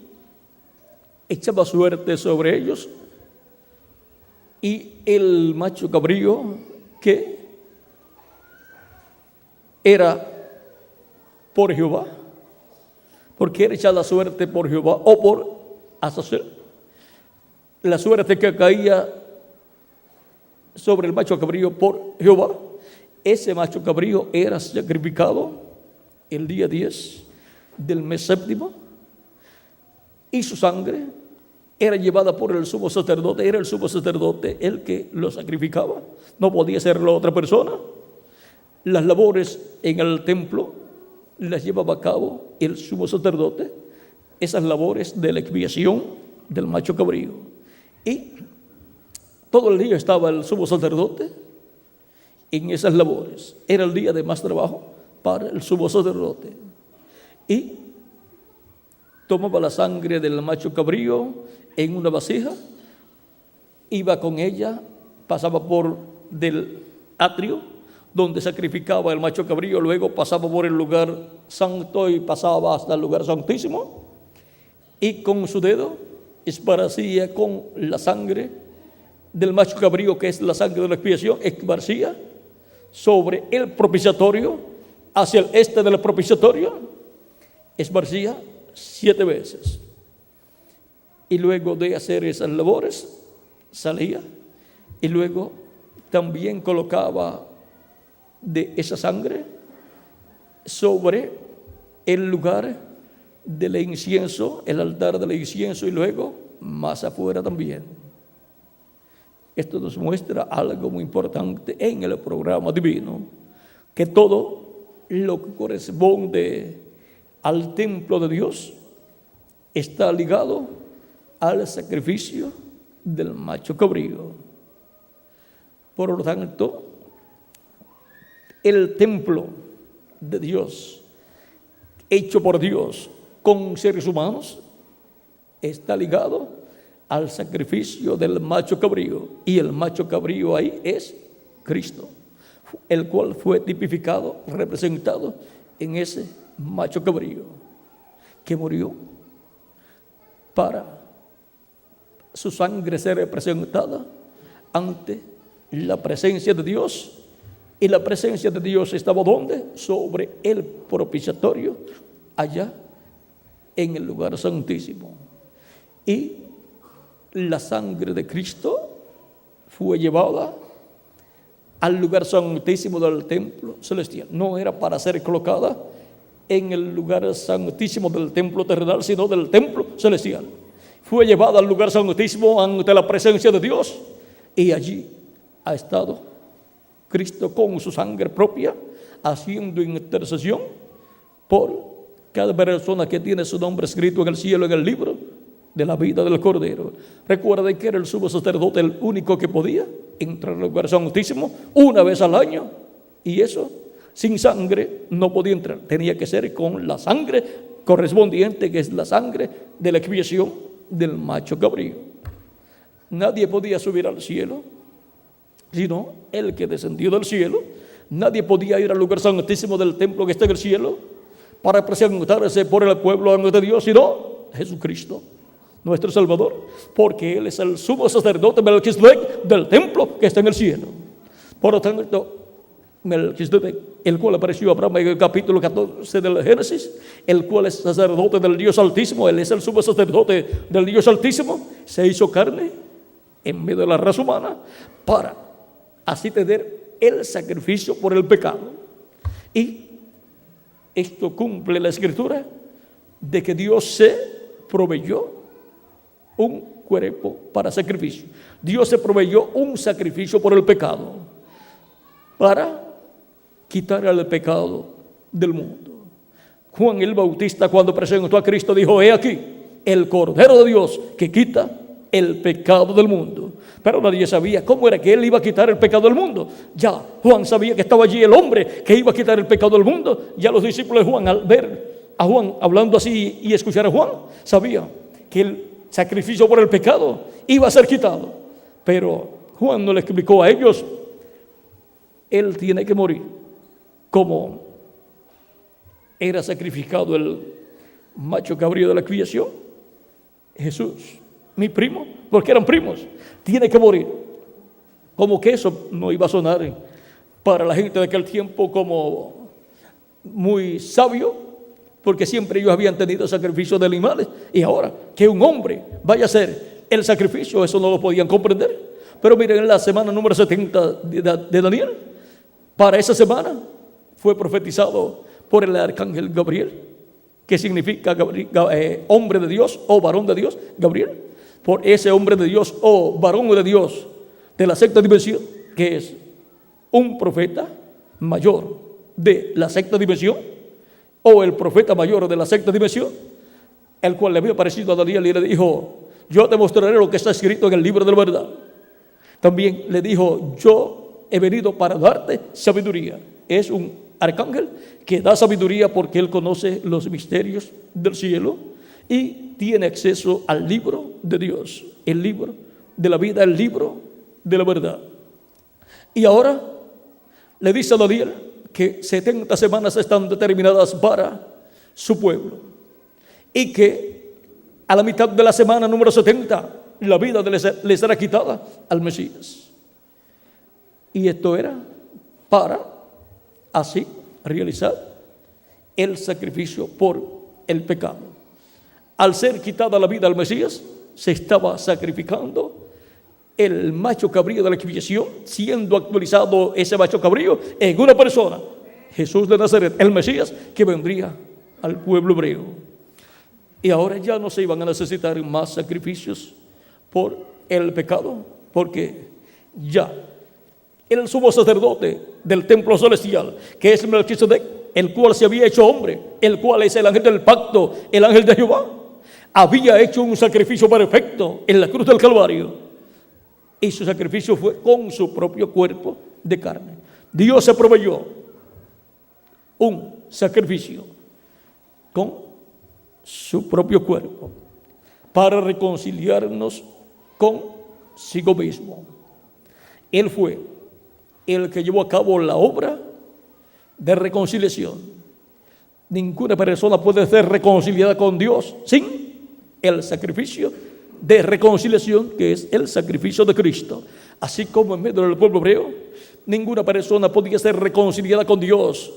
echaba suerte sobre ellos, y el macho cabrío que era por Jehová, porque era echada suerte por Jehová o por Azazel, la suerte que caía sobre el macho cabrío por Jehová, ese macho cabrío era sacrificado el día 10 del mes séptimo, y su sangre era llevada por el sumo sacerdote. Era el sumo sacerdote el que lo sacrificaba, no podía hacerlo otra persona. Las labores en el templo las llevaba a cabo el sumo sacerdote, esas labores de la expiación del macho cabrío. Y todo el día estaba el sumo sacerdote en esas labores. Era el día de más trabajo para el sumo sacerdote. Y tomaba la sangre del macho cabrío en una vasija, iba con ella, pasaba por del atrio donde sacrificaba el macho cabrío, luego pasaba por el lugar santo y pasaba hasta el lugar santísimo, y con su dedo esparcía con la sangre del macho cabrío, que es la sangre de la expiación, esparcía sobre el propiciatorio, hacia el este del propiciatorio, esparcía 7 veces. Y luego de hacer esas labores, salía y luego también colocaba de esa sangre sobre el lugar del incienso, el altar del incienso, y luego más afuera también. Esto nos muestra algo muy importante en el programa divino, que todo lo que corresponde al templo de Dios está ligado al sacrificio del macho cabrío. Por lo tanto, el templo de Dios, hecho por Dios con seres humanos, está ligado al sacrificio del macho cabrío, y el macho cabrío ahí es Cristo, el cual fue tipificado, representado en ese macho cabrío que murió para su sangre ser representada ante la presencia de Dios. Y la presencia de Dios estaba ¿dónde? Sobre el propiciatorio, allá en el lugar santísimo. Y la sangre de Cristo fue llevada al lugar santísimo del templo celestial. No era para ser colocada en el lugar santísimo del templo terrenal, sino del templo celestial. Fue llevada al lugar santísimo ante la presencia de Dios, y allí ha estado Cristo con su sangre propia, haciendo intercesión por cada persona que tiene su nombre escrito en el cielo, en el libro de la vida del Cordero. Recuerda que era el sumo sacerdote el único que podía entrar al lugar santísimo una vez al año, y eso sin sangre no podía entrar. Tenía que ser con la sangre correspondiente, que es la sangre de la expiación del macho cabrío. Nadie podía subir al cielo sino el que descendió del cielo. Nadie podía ir al lugar santísimo del templo que está en el cielo para presentarse por el pueblo de Dios, sino Jesucristo, nuestro Salvador, porque Él es el sumo sacerdote Melquisedec del templo que está en el cielo. Por lo tanto, Melquisedec, el cual apareció a Abraham en el capítulo 14 del Génesis, el cual es sacerdote del Dios Altísimo, él es el sumo sacerdote del Dios Altísimo, se hizo carne en medio de la raza humana para así tener el sacrificio por el pecado. Y esto cumple la escritura de que Dios se proveyó un cuerpo para sacrificio. Dios se proveyó un sacrificio por el pecado para quitar el pecado del mundo. Juan el Bautista, cuando presentó a Cristo, dijo: he aquí el Cordero de Dios que quita el pecado del mundo. Pero nadie sabía cómo era que él iba a quitar el pecado del mundo. Ya Juan sabía que estaba allí el hombre que iba a quitar el pecado del mundo. Ya los discípulos de Juan, al ver a Juan hablando así y escuchar a Juan, sabían que el sacrificio por el pecado iba a ser quitado. Pero Juan no le explicó a ellos: él tiene que morir como era sacrificado el macho cabrío de la expiación. Jesús, mi primo, porque eran primos, tiene que morir. Como que eso no iba a sonar para la gente de aquel tiempo como muy sabio, porque siempre ellos habían tenido sacrificios de animales, y ahora que un hombre vaya a hacer el sacrificio, eso no lo podían comprender. Pero miren, en la semana número 70 de Daniel, para esa semana fue profetizado por el arcángel Gabriel, que significa hombre de Dios o varón de Dios, Gabriel. Por ese hombre de Dios o varón de Dios de la sexta dimensión, que es un profeta mayor de la sexta dimensión, o el profeta mayor de la sexta dimensión, el cual le había aparecido a Daniel y le dijo: yo te mostraré lo que está escrito en el libro de la verdad. También le dijo: yo he venido para darte sabiduría. Es un arcángel que da sabiduría porque él conoce los misterios del cielo y tiene acceso al libro de Dios, el libro de la vida, el libro de la verdad. Y ahora le dice a Daniel que 70 semanas están determinadas para su pueblo y que a la mitad de la semana número 70 la vida le será quitada al Mesías. Y esto era para así realizar el sacrificio por el pecado. Al ser quitada la vida al Mesías, se estaba sacrificando el macho cabrío de la expiación, siendo actualizado ese macho cabrío en una persona, Jesús de Nazaret, el Mesías, que vendría al pueblo hebreo. Y ahora ya no se iban a necesitar más sacrificios por el pecado, porque ya el sumo sacerdote del templo celestial, que es Melquisedec, el cual se había hecho hombre, el cual es el ángel del pacto, el ángel de Jehová, había hecho un sacrificio perfecto en la cruz del Calvario, y su sacrificio fue con su propio cuerpo de carne. Dios se proveyó un sacrificio con su propio cuerpo para reconciliarnos consigo mismo. Él fue el que llevó a cabo la obra de reconciliación. Ninguna persona puede ser reconciliada con Dios sin el sacrificio de reconciliación, que es el sacrificio de Cristo. Así como en medio del pueblo hebreo ninguna persona podía ser reconciliada con Dios,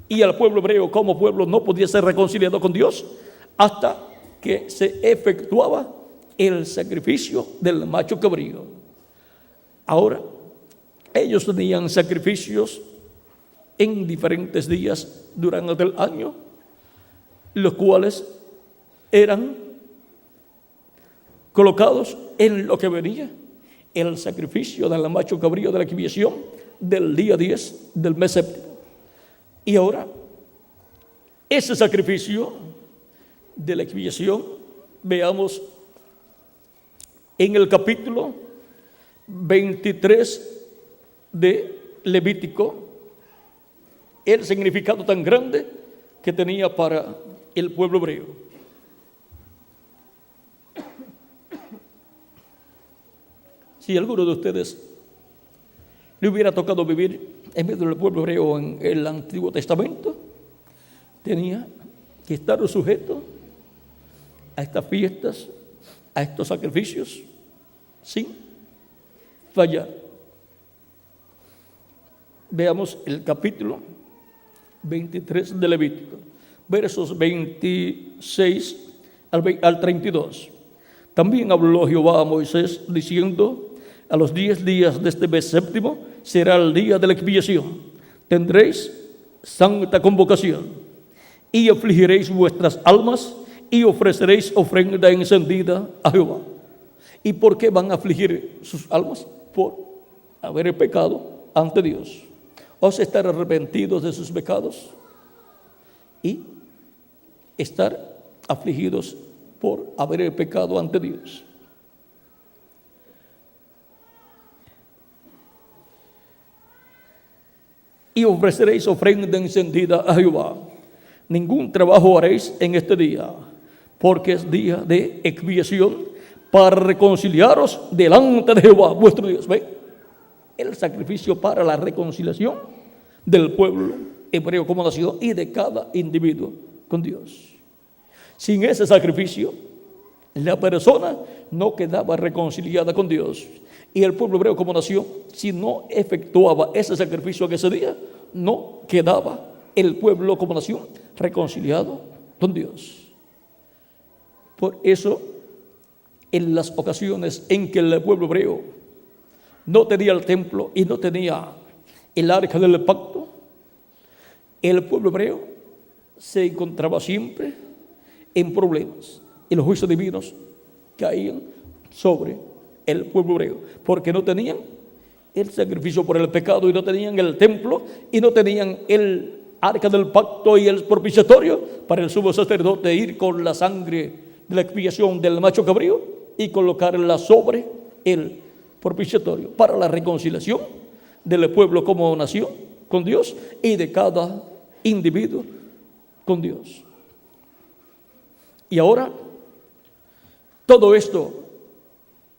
y el pueblo hebreo como pueblo no podía ser reconciliado con Dios hasta que se efectuaba el sacrificio del macho cabrío. Ahora ellos tenían sacrificios en diferentes días durante el año, los cuales eran colocados en lo que venía el sacrificio del macho cabrío de la expiación del día 10 del mes séptimo. Y ahora ese sacrificio de la expiación, veamos en el capítulo 23 de Levítico el significado tan grande que tenía para el pueblo hebreo. Si alguno de ustedes le hubiera tocado vivir en medio del pueblo hebreo en el Antiguo Testamento, tenía que estar sujeto a estas fiestas, a estos sacrificios, sin fallar. Veamos el capítulo 23 de Levítico, versos 26 al 32. También habló Jehová a Moisés diciendo: a los 10 días de este mes séptimo será el día de la expiación. Tendréis santa convocación y afligiréis vuestras almas y ofreceréis ofrenda encendida a Jehová. ¿Y por qué van a afligir sus almas? Por haber pecado ante Dios. O sea, estar arrepentidos de sus pecados y estar afligidos por haber pecado ante Dios. Y ofreceréis ofrenda encendida a Jehová. Ningún trabajo haréis en este día, porque es día de expiación para reconciliaros delante de Jehová vuestro Dios. ¿Ve? El sacrificio para la reconciliación del pueblo hebreo como nación y de cada individuo con Dios. Sin ese sacrificio, la persona no quedaba reconciliada con Dios. Y el pueblo hebreo como nación, si no efectuaba ese sacrificio en ese día, no quedaba el pueblo como nación reconciliado con Dios. Por eso, en las ocasiones en que el pueblo hebreo no tenía el templo y no tenía el arca del pacto, el pueblo hebreo se encontraba siempre en problemas y los juicios divinos caían sobre el pueblo hebreo, porque no tenían el sacrificio por el pecado y no tenían el templo y no tenían el arca del pacto y el propiciatorio para el sumo sacerdote ir con la sangre de la expiación del macho cabrío y colocarla sobre el propiciatorio para la reconciliación del pueblo como nación con Dios y de cada individuo con Dios. Y ahora todo esto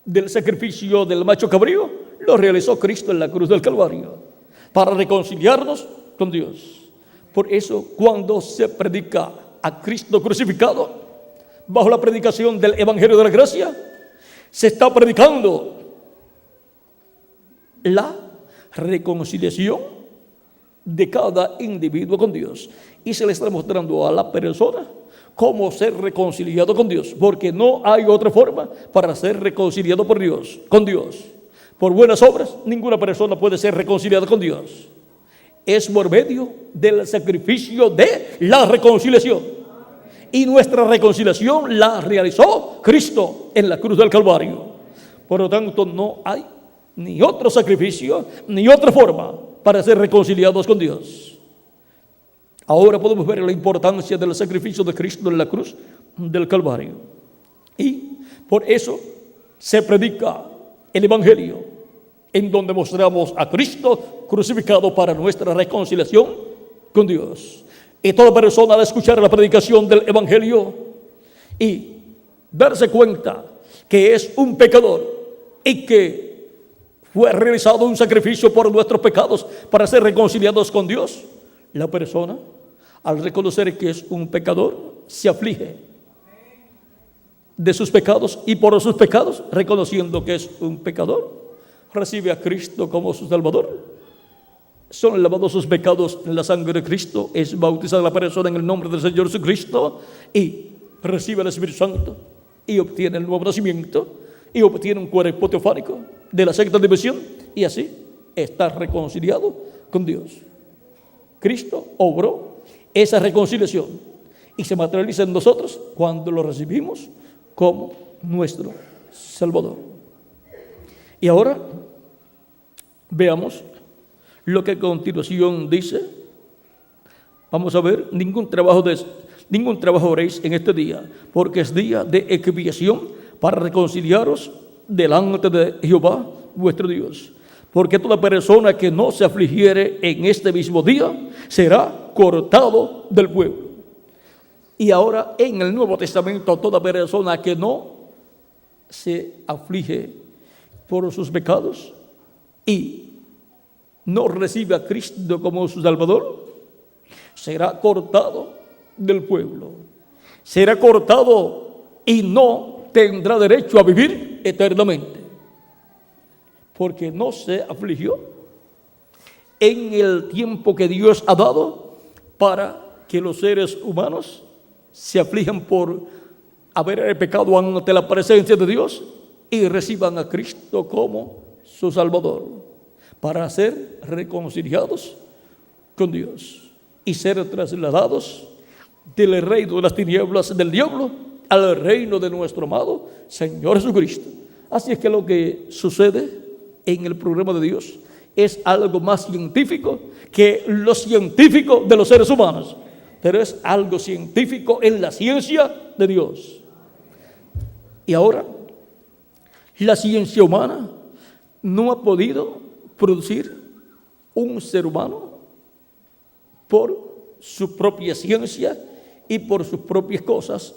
del sacrificio del macho cabrío lo realizó Cristo en la cruz del Calvario para reconciliarnos con Dios. Por eso, cuando se predica a Cristo crucificado bajo la predicación del Evangelio de la Gracia, se está predicando la reconciliación de cada individuo con Dios y se le está mostrando a la persona cómo ser reconciliado con Dios, porque no hay otra forma para ser reconciliado por Dios, con Dios. Por buenas obras, ninguna persona puede ser reconciliada con Dios. Es por medio del sacrificio de la reconciliación. Y nuestra reconciliación la realizó Cristo en la cruz del Calvario. Por lo tanto, no hay ni otro sacrificio, ni otra forma para ser reconciliados con Dios. Ahora podemos ver la importancia del sacrificio de Cristo en la cruz del Calvario. Y por eso se predica el Evangelio, en donde mostramos a Cristo crucificado para nuestra reconciliación con Dios. Y toda persona al escuchar la predicación del Evangelio y darse cuenta que es un pecador y que fue realizado un sacrificio por nuestros pecados para ser reconciliados con Dios, la persona, al reconocer que es un pecador, se aflige de sus pecados y por sus pecados, reconociendo que es un pecador, recibe a Cristo como su Salvador. Son lavados sus pecados en la sangre de Cristo, es bautizada la persona en el nombre del Señor Jesucristo y recibe el Espíritu Santo y obtiene el nuevo nacimiento y obtiene un cuerpo teofánico de la sexta dimensión y así está reconciliado con Dios. Cristo obró esa reconciliación y se materializa en nosotros cuando lo recibimos como nuestro Salvador. Y ahora veamos lo que a continuación dice. Vamos a ver, ningún trabajo haréis en este día, porque es día de expiación para reconciliaros delante de Jehová vuestro Dios. Porque toda persona que no se afligiere en este mismo día será cortado del pueblo. Y ahora en el Nuevo Testamento, toda persona que no se aflige por sus pecados y no recibe a Cristo como su Salvador, será cortado del pueblo. Será cortado y no tendrá derecho a vivir eternamente, porque no se afligió en el tiempo que Dios ha dado para que los seres humanos se aflijan por haber pecado ante la presencia de Dios y reciban a Cristo como su Salvador, para ser reconciliados con Dios y ser trasladados del reino de las tinieblas del diablo al reino de nuestro amado Señor Jesucristo. Así es que lo que sucede en el programa de Dios es algo más científico que lo científico de los seres humanos, pero es algo científico en la ciencia de Dios. Y ahora, la ciencia humana no ha podido producir un ser humano por su propia ciencia y por sus propias cosas,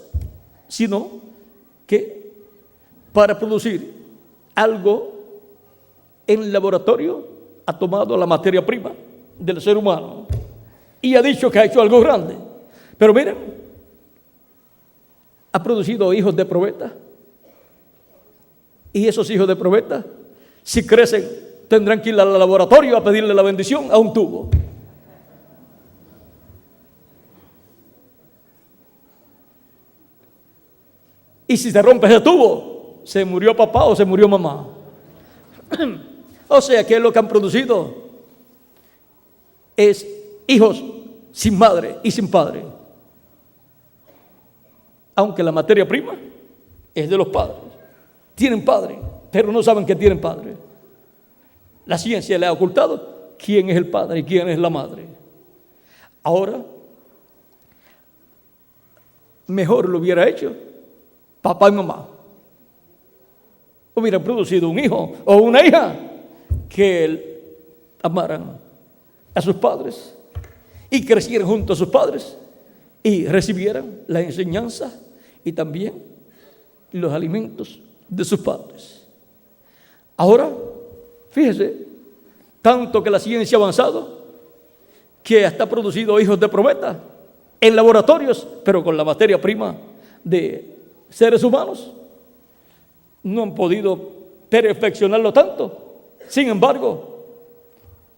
sino que para producir algo en laboratorio ha tomado la materia prima del ser humano y ha dicho que ha hecho algo grande. Pero miren, ha producido hijos de probeta, y esos hijos de probeta, si crecen, tendrán que ir al laboratorio a pedirle la bendición a un tubo. Y si se rompe ese tubo, se murió papá o se murió mamá. O sea que lo que han producido es hijos sin madre y sin padre, aunque la materia prima es de los padres. Tienen padre, pero no saben que tienen padre. La ciencia le ha ocultado quién es el padre y quién es la madre. Ahora, mejor lo hubiera hecho papá y mamá. Hubieran producido un hijo o una hija que amaran a sus padres y crecieran junto a sus padres y recibieran la enseñanza y también los alimentos de sus padres. Ahora, fíjese, tanto que la ciencia ha avanzado que hasta ha producido hijos de probeta en laboratorios, pero con la materia prima de seres humanos. No han podido perfeccionarlo tanto. Sin embargo,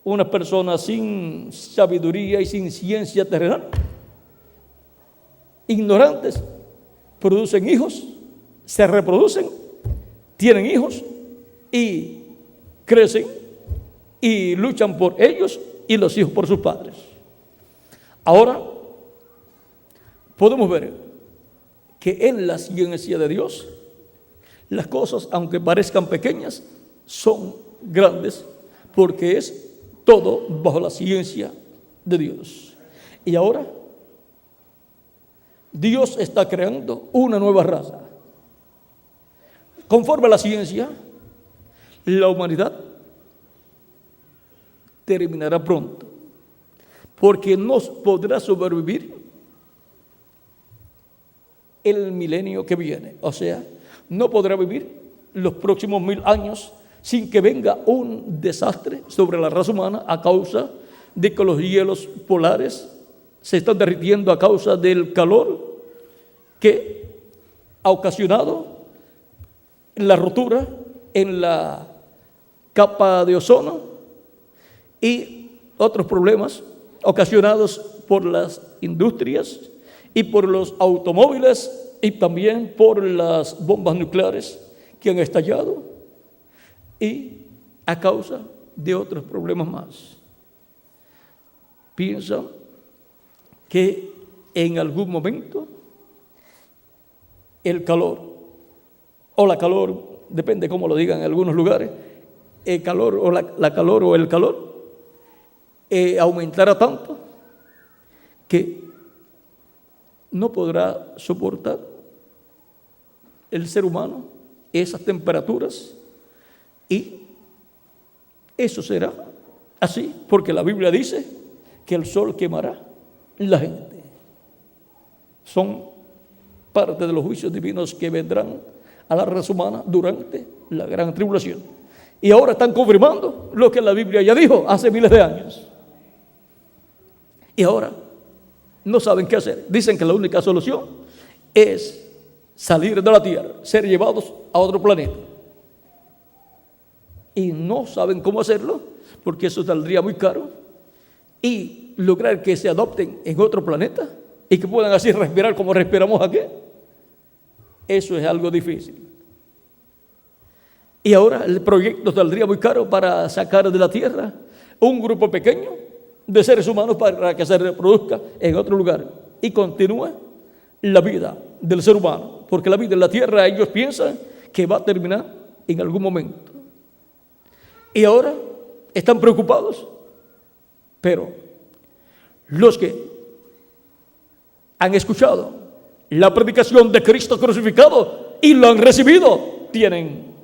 una persona sin sabiduría y sin ciencia terrenal, ignorantes, producen hijos, se reproducen, tienen hijos y crecen y luchan por ellos y los hijos por sus padres. Ahora podemos ver que en la ciencia de Dios las cosas, aunque parezcan pequeñas, son grandes, porque es todo bajo la ciencia de Dios. Y ahora Dios está creando una nueva raza. Conforme a la ciencia, la humanidad terminará pronto, porque no podrá sobrevivir el milenio que viene. O sea, no podrá vivir los próximos 1000 años sin que venga un desastre sobre la raza humana a causa de que los hielos polares se están derritiendo a causa del calor que ha ocasionado la rotura en la capa de ozono y otros problemas ocasionados por las industrias y por los automóviles y también por las bombas nucleares que han estallado y a causa de otros problemas más. Piensan que en algún momento el calor o la calor, depende cómo lo digan en algunos lugares, el calor o la calor o el calor aumentará tanto que no podrá soportar el ser humano esas temperaturas y eso será así, porque la Biblia dice que el sol quemará la gente. Son parte de los juicios divinos que vendrán a la raza humana durante la gran tribulación. Y ahora están confirmando lo que la Biblia ya dijo hace miles de años. Y ahora no saben qué hacer. Dicen que la única solución es salir de la tierra, ser llevados a otro planeta. Y no saben cómo hacerlo porque eso saldría muy caro, y lograr que se adopten en otro planeta y que puedan así respirar como respiramos aquí, eso es algo difícil. Y ahora el proyecto saldría muy caro para sacar de la Tierra un grupo pequeño de seres humanos para que se reproduzca en otro lugar y continúe la vida del ser humano, porque la vida en la Tierra ellos piensan que va a terminar en algún momento. Y ahora están preocupados, pero los que han escuchado la predicación de Cristo crucificado y lo han recibido, tienen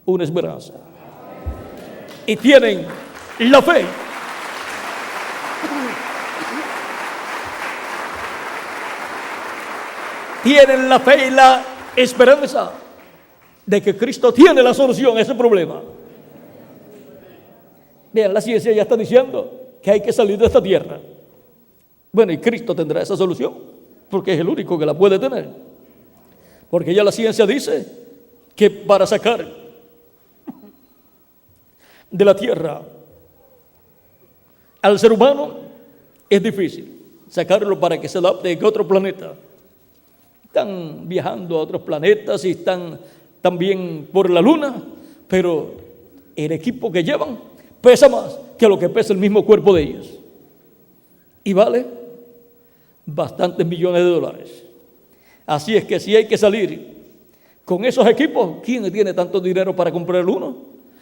una esperanza y tienen la fe. Tienen la fe y la esperanza de que Cristo tiene la solución a ese problema. Vean, la ciencia ya está diciendo que hay que salir de esta tierra. Bueno, y Cristo tendrá esa solución, porque es el único que la puede tener. Porque ya la ciencia dice que para sacar de la tierra al ser humano es difícil sacarlo para que se adapte en otro planeta. Están viajando a otros planetas y están también por la luna, pero el equipo que llevan pesa más que lo que pesa el mismo cuerpo de ellos y vale bastantes millones de dólares. Así es que si hay que salir con esos equipos, ¿quién tiene tanto dinero para comprar uno?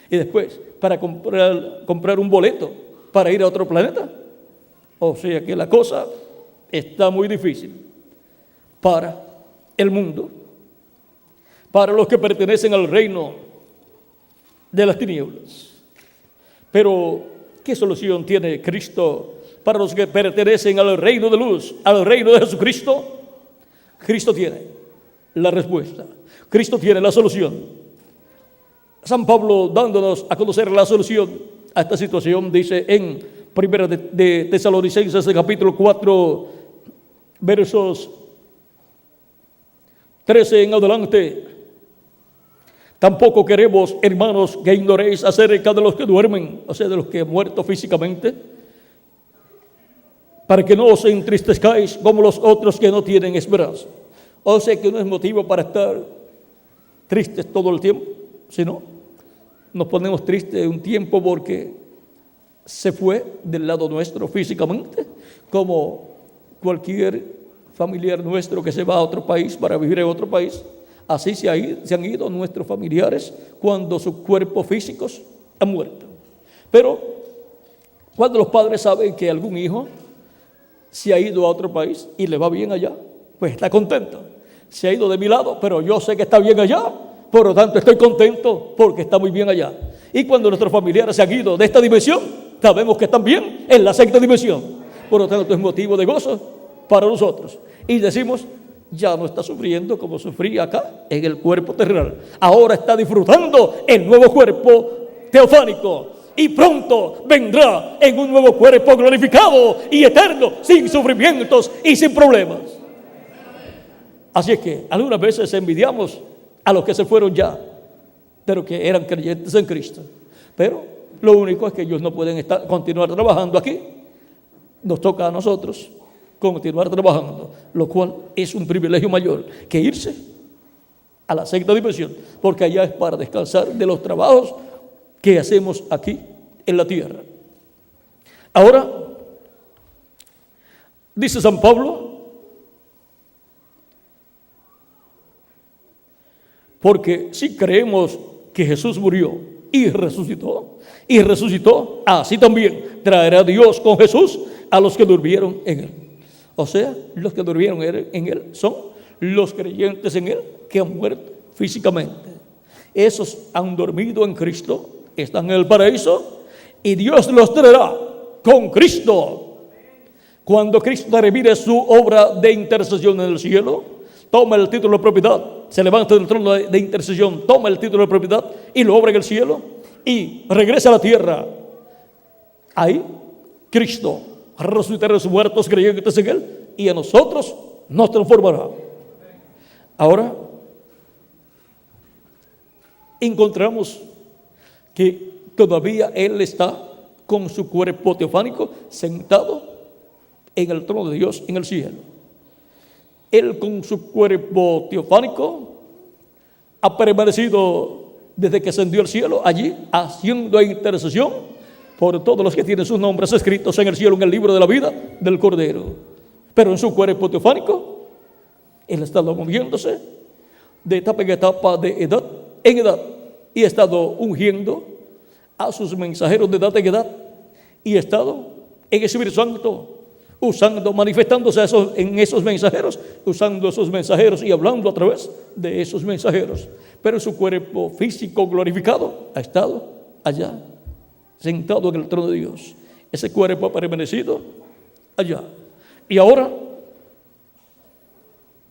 Y después para comprar un boleto para ir a otro planeta. O sea que la cosa está muy difícil para el mundo, para los que pertenecen al reino de las tinieblas. Pero, ¿qué solución tiene Cristo para los que pertenecen al reino de luz, al reino de Jesucristo? Cristo tiene la respuesta. Cristo tiene la solución. San Pablo, dándonos a conocer la solución a esta situación, dice en Primera de Tesalonicenses, capítulo 4, versos 13 en adelante: tampoco queremos, hermanos, que ignoréis acerca de los que duermen, o sea, de los que han muerto físicamente, para que no os entristezcáis como los otros que no tienen esperanza. O sea que no es motivo para estar tristes todo el tiempo, sino nos ponemos tristes un tiempo porque se fue del lado nuestro físicamente, como cualquier familiar nuestro que se va a otro país para vivir en otro país. Así se han ido nuestros familiares cuando sus cuerpos físicos han muerto. Pero cuando los padres saben que algún hijo se ha ido a otro país y le va bien allá, pues está contento. Se ha ido de mi lado, pero yo sé que está bien allá, por lo tanto estoy contento porque está muy bien allá. Y cuando nuestros familiares se han ido de esta dimensión, sabemos que están bien en la sexta dimensión. Por lo tanto es motivo de gozo para nosotros. Y decimos, ya no está sufriendo como sufría acá en el cuerpo terrenal. Ahora está disfrutando el nuevo cuerpo teofánico. Y pronto vendrá en un nuevo cuerpo glorificado y eterno, sin sufrimientos y sin problemas. Así es que algunas veces envidiamos a los que se fueron ya, pero que eran creyentes en Cristo. Pero lo único es que ellos no pueden continuar trabajando aquí. Nos toca a nosotros continuar trabajando, lo cual es un privilegio mayor que irse a la sexta dimensión, porque allá es para descansar de los trabajos que hacemos aquí en la tierra. Ahora, dice San Pablo, porque si creemos que Jesús murió y resucitó, así también traerá Dios con Jesús a los que durmieron en él. O sea, los que durmieron en él son los creyentes en él que han muerto físicamente. Esos han dormido en Cristo, están en el paraíso y Dios los traerá con Cristo. Cuando Cristo termine su obra de intercesión en el cielo, toma el título de propiedad, se levanta del trono de intercesión, toma el título de propiedad y lo obra en el cielo y regresa a la tierra. Ahí Cristo resucitará a los muertos creyentes en él y a nosotros nos transformará. Ahora encontramos que todavía él está con su cuerpo teofánico sentado en el trono de Dios en el cielo. Él con su cuerpo teofánico ha permanecido desde que ascendió al cielo allí, haciendo intercesión por todos los que tienen sus nombres escritos en el cielo, en el libro de la vida del Cordero. Pero en su cuerpo teofánico, Él ha estado moviéndose de etapa en etapa, de edad en edad, y ha estado ungiendo a sus mensajeros de edad en edad, y ha estado en el Espíritu Santo, usando, manifestándose en esos mensajeros, usando esos mensajeros y hablando a través de esos mensajeros. Pero su cuerpo físico glorificado ha estado allá, sentado en el trono de Dios. Ese cuerpo ha permanecido allá. Y ahora,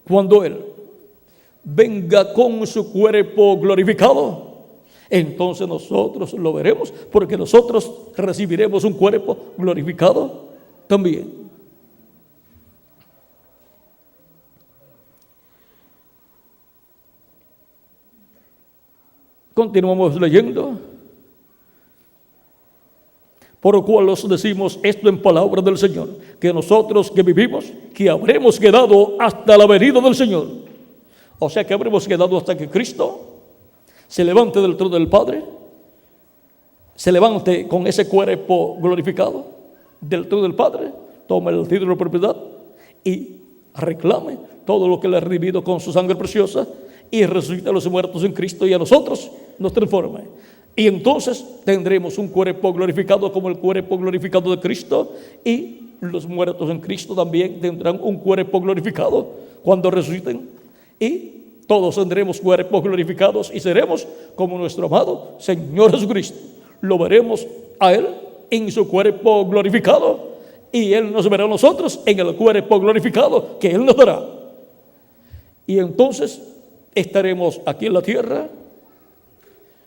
cuando Él venga con su cuerpo glorificado, entonces nosotros lo veremos, porque nosotros recibiremos un cuerpo glorificado también. Continuamos leyendo. Por lo cual os decimos esto en palabra del Señor, que nosotros que vivimos, que habremos quedado hasta la venida del Señor. O sea que habremos quedado hasta que Cristo se levante del trono del Padre, se levante con ese cuerpo glorificado del trono del Padre, tome el título de propiedad y reclame todo lo que le ha redimido con su sangre preciosa, y resucite a los muertos en Cristo y a nosotros nos transforme. Y entonces tendremos un cuerpo glorificado como el cuerpo glorificado de Cristo, y los muertos en Cristo también tendrán un cuerpo glorificado cuando resuciten, y todos tendremos cuerpos glorificados y seremos como nuestro amado Señor Jesucristo. Lo veremos a Él en su cuerpo glorificado, y Él nos verá a nosotros en el cuerpo glorificado que Él nos dará. Y entonces estaremos aquí en la tierra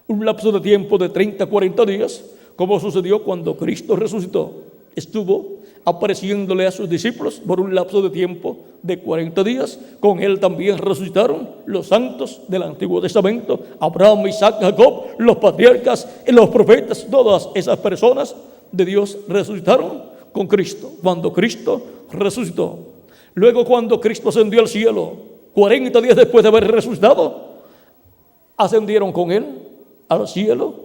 un lapso de tiempo de 30, 40 días, como sucedió cuando Cristo resucitó. Estuvo apareciéndole a sus discípulos por un lapso de tiempo de 40 días. Con Él también resucitaron los santos del Antiguo Testamento, Abraham, Isaac, Jacob, los patriarcas y los profetas. Todas esas personas de Dios resucitaron con Cristo, cuando Cristo resucitó. Luego, cuando Cristo ascendió al cielo, 40 días después de haber resucitado, ascendieron con Él al cielo,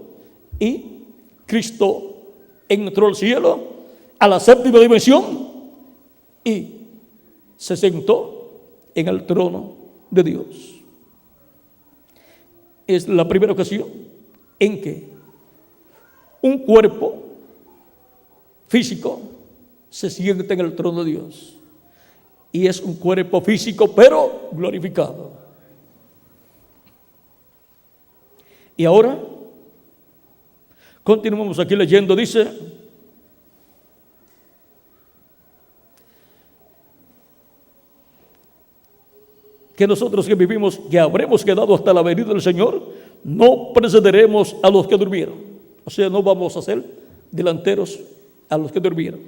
y Cristo entró al cielo, a la séptima dimensión, y se sentó en el trono de Dios. Es la primera ocasión en que un cuerpo físico se sienta en el trono de Dios. Y es un cuerpo físico, pero glorificado. Y ahora, continuamos aquí leyendo, dice: que nosotros que vivimos, que habremos quedado hasta la venida del Señor, no precederemos a los que durmieron. O sea, no vamos a ser delanteros a los que durmieron.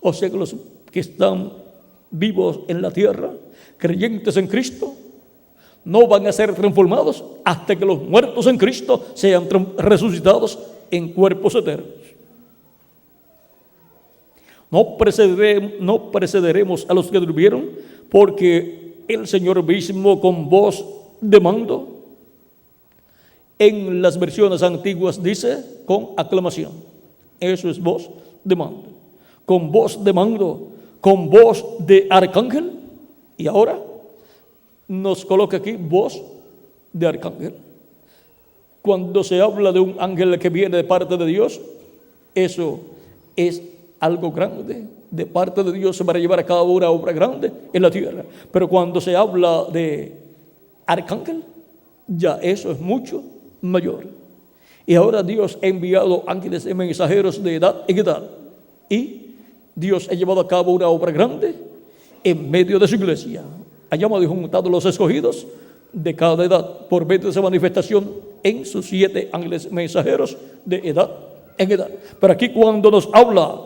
O sea, que los que están vivos en la tierra, creyentes en Cristo, no van a ser transformados hasta que los muertos en Cristo sean resucitados en cuerpos eternos. No precederemos a los que durmieron, porque el Señor mismo, con voz de mando, en las versiones antiguas dice con aclamación. Eso es voz de mando. Con voz de mando, con voz de arcángel. Y ahora nos coloca aquí voz de arcángel. Cuando se habla de un ángel que viene de parte de Dios, eso es algo grande de parte de Dios para llevar a cabo una obra grande en la tierra. Pero cuando se habla de arcángel, ya eso es mucho mayor. Y ahora Dios ha enviado ángeles y mensajeros de edad en edad, y Dios ha llevado a cabo una obra grande en medio de su iglesia. Ha llamado y juntado los escogidos de cada edad por medio de esa manifestación en sus 7 ángeles mensajeros de edad en edad. Pero aquí, cuando nos habla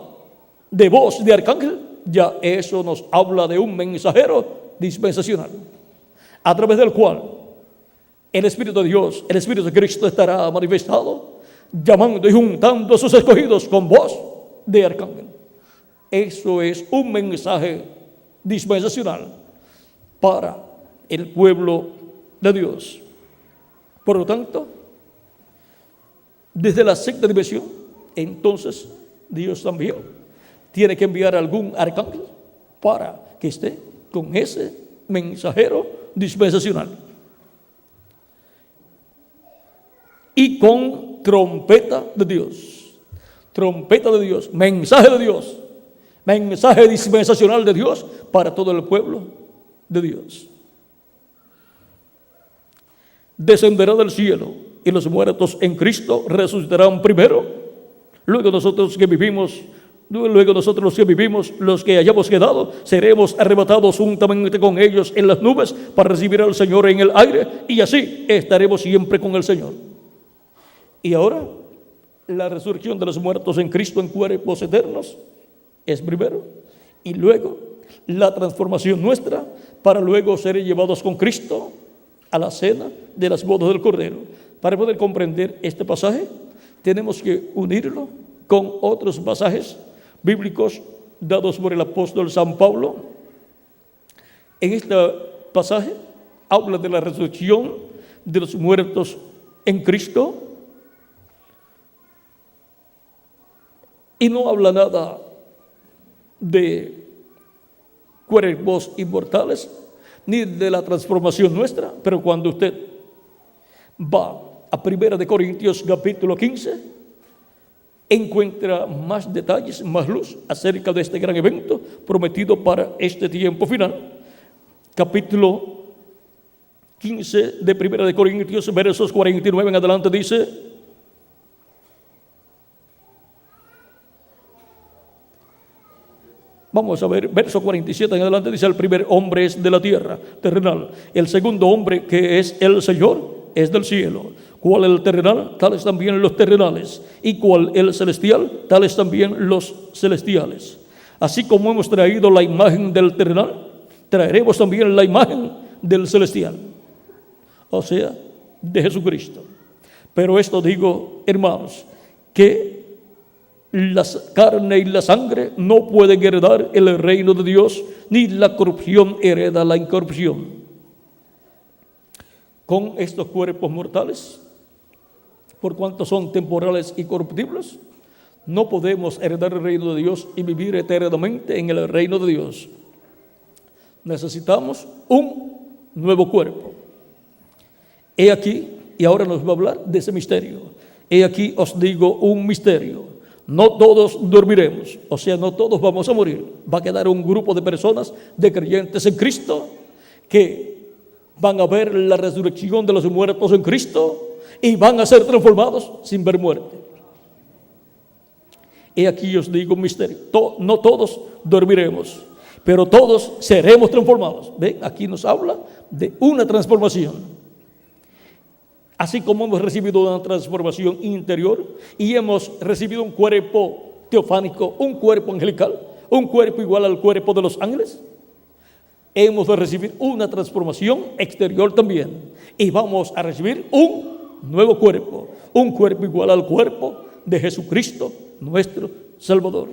de voz de arcángel, ya eso nos habla de un mensajero dispensacional, a través del cual el Espíritu de Dios, el Espíritu de Cristo estará manifestado llamando y juntando a sus escogidos con voz de arcángel. Eso es un mensaje dispensacional para el pueblo de Dios. Por lo tanto, desde la sexta dimensión, entonces Dios también tiene que enviar algún arcángel para que esté con ese mensajero dispensacional. Y con trompeta de Dios, mensaje dispensacional de Dios para todo el pueblo de Dios. Descenderá del cielo y los muertos en Cristo resucitarán primero. Luego nosotros los que vivimos, los que hayamos quedado, seremos arrebatados juntamente con ellos en las nubes para recibir al Señor en el aire, y así estaremos siempre con el Señor. Y ahora, la resurrección de los muertos en Cristo en cuerpos eternos es primero, y luego la transformación nuestra para luego ser llevados con Cristo a la cena de las bodas del Cordero. Para poder comprender este pasaje, tenemos que unirlo con otros pasajes bíblicos dados por el apóstol San Pablo. En este pasaje habla de la resurrección de los muertos en Cristo y no habla nada de cuerpos inmortales ni de la transformación nuestra. Pero cuando usted va a 1 Corintios capítulo 15, encuentra más detalles, más luz acerca de este gran evento prometido para este tiempo final. Capítulo 15 de 1 Corintios, versos 49 en adelante dice: vamos a ver, verso 47 en adelante dice: el primer hombre es de la tierra, terrenal. El segundo hombre, que es el Señor, es del cielo. Cual el terrenal, tales también los terrenales. Y cual el celestial, tales también los celestiales. Así como hemos traído la imagen del terrenal, traeremos también la imagen del celestial, o sea, de Jesucristo. Pero esto digo, hermanos, que la carne y la sangre no pueden heredar el reino de Dios, ni la corrupción hereda la incorrupción. Con estos cuerpos mortales, por cuanto son temporales y corruptibles, no podemos heredar el reino de Dios y vivir eternamente en el reino de Dios. Necesitamos un nuevo cuerpo. He aquí, y ahora nos va a hablar de ese misterio. He aquí os digo un misterio: no todos dormiremos, o sea, no todos vamos a morir. Va a quedar un grupo de personas, de creyentes en Cristo, que van a ver la resurrección de los muertos en Cristo y van a ser transformados sin ver muerte. He aquí os digo un misterio: no todos dormiremos, pero todos seremos transformados. ¿Ven? Aquí nos habla de una transformación. Así como hemos recibido una transformación interior y hemos recibido un cuerpo teofánico, un cuerpo angelical, un cuerpo igual al cuerpo de los ángeles, hemos de recibir una transformación exterior también. Y vamos a recibir un nuevo cuerpo, un cuerpo igual al cuerpo de Jesucristo, nuestro Salvador.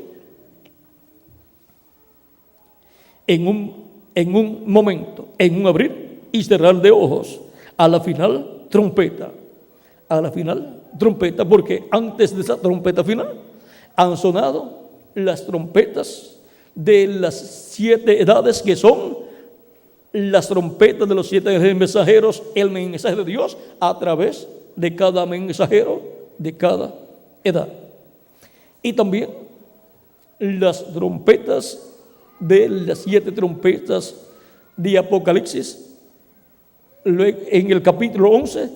En un momento, en un abrir y cerrar de ojos, a la final trompeta, porque antes de esa trompeta final han sonado las trompetas de las 7 edades, que son las trompetas de los 7 mensajeros, el mensaje de Dios a través de cada mensajero de cada edad. Y también las trompetas de las 7 trompetas de Apocalipsis. En el capítulo 11,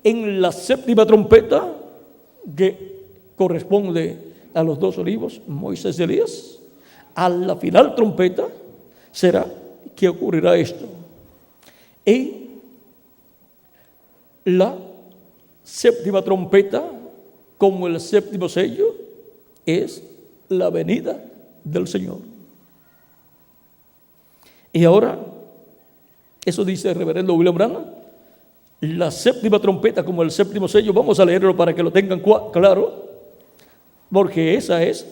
en la 7ª trompeta, que corresponde a los 2 olivos, Moisés y Elías, a la final trompeta será que ocurrirá esto. Y la 7ª trompeta, como el 7º sello, es la venida del Señor. Y ahora, eso dice el reverendo William Branham, la séptima trompeta como el séptimo sello. Vamos a leerlo para que lo tengan claro, porque esa es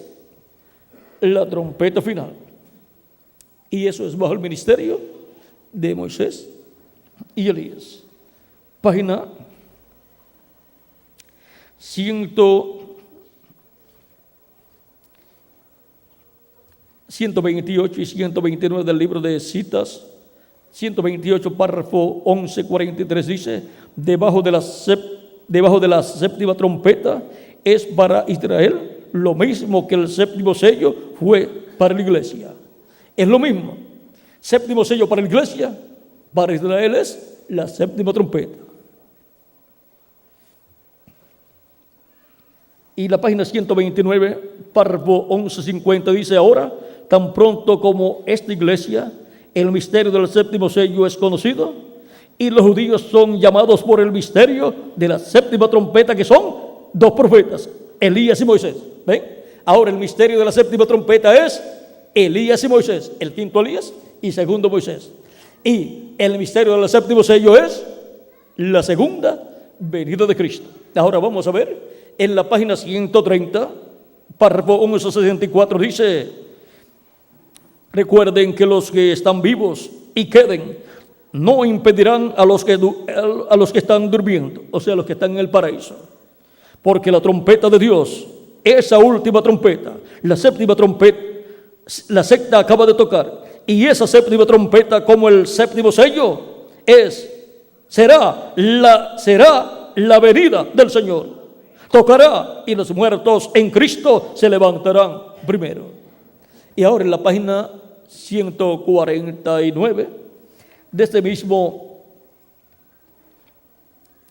la trompeta final. Y eso es bajo el ministerio de Moisés y Elías. Página 128 y 129 del libro de Citas. 128, párrafo 11:43 dice: debajo de la séptima trompeta es para Israel lo mismo que el séptimo sello fue para la iglesia. Es lo mismo. Séptimo sello para la iglesia, para Israel es la séptima trompeta. Y la página 129, párrafo 11:50 dice: ahora, tan pronto como esta iglesia, el misterio del séptimo sello es conocido, y los judíos son llamados por el misterio de la séptima trompeta, que son dos profetas, Elías y Moisés. ¿Ven? Ahora el misterio de la séptima trompeta es Elías y Moisés, el quinto Elías y segundo Moisés. Y el misterio del séptimo sello es la segunda venida de Cristo. Ahora vamos a ver en la página 130, párrafo 11:64 dice: recuerden que los que están vivos y queden no impedirán a los que están durmiendo, o sea, los que están en el paraíso. Porque la trompeta de Dios, esa última trompeta, la séptima trompeta, la sexta acaba de tocar. Y esa séptima trompeta, como el séptimo sello, será la venida del Señor. Tocará y los muertos en Cristo se levantarán primero. Y ahora en la página 149 de este mismo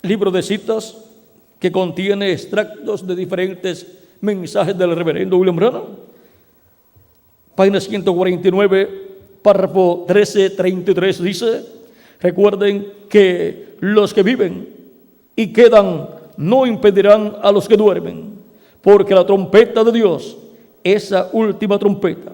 libro de citas, que contiene extractos de diferentes mensajes del reverendo William Branham, página 149, párrafo 13:33 dice: recuerden que los que viven y quedan no impedirán a los que duermen, porque la trompeta de Dios, esa última trompeta,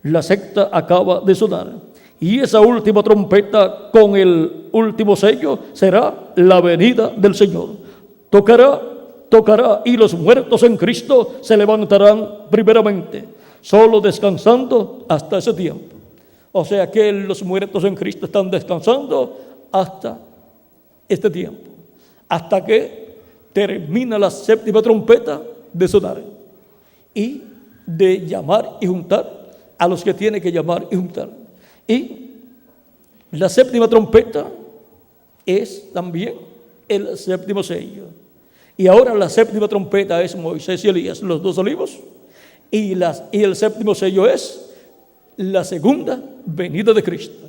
la sexta acaba de sonar, y esa última trompeta con el último sello será la venida del Señor. Tocará y los muertos en Cristo se levantarán primeramente, solo descansando hasta ese tiempo. O sea que los muertos en Cristo están descansando hasta este tiempo, hasta que termina la séptima trompeta de sonar y de llamar y juntar a los que tiene que llamar y juntar. Y la séptima trompeta es también el séptimo sello. Y ahora la séptima trompeta es Moisés y Elías, los dos olivos, y el séptimo sello es la segunda venida de Cristo.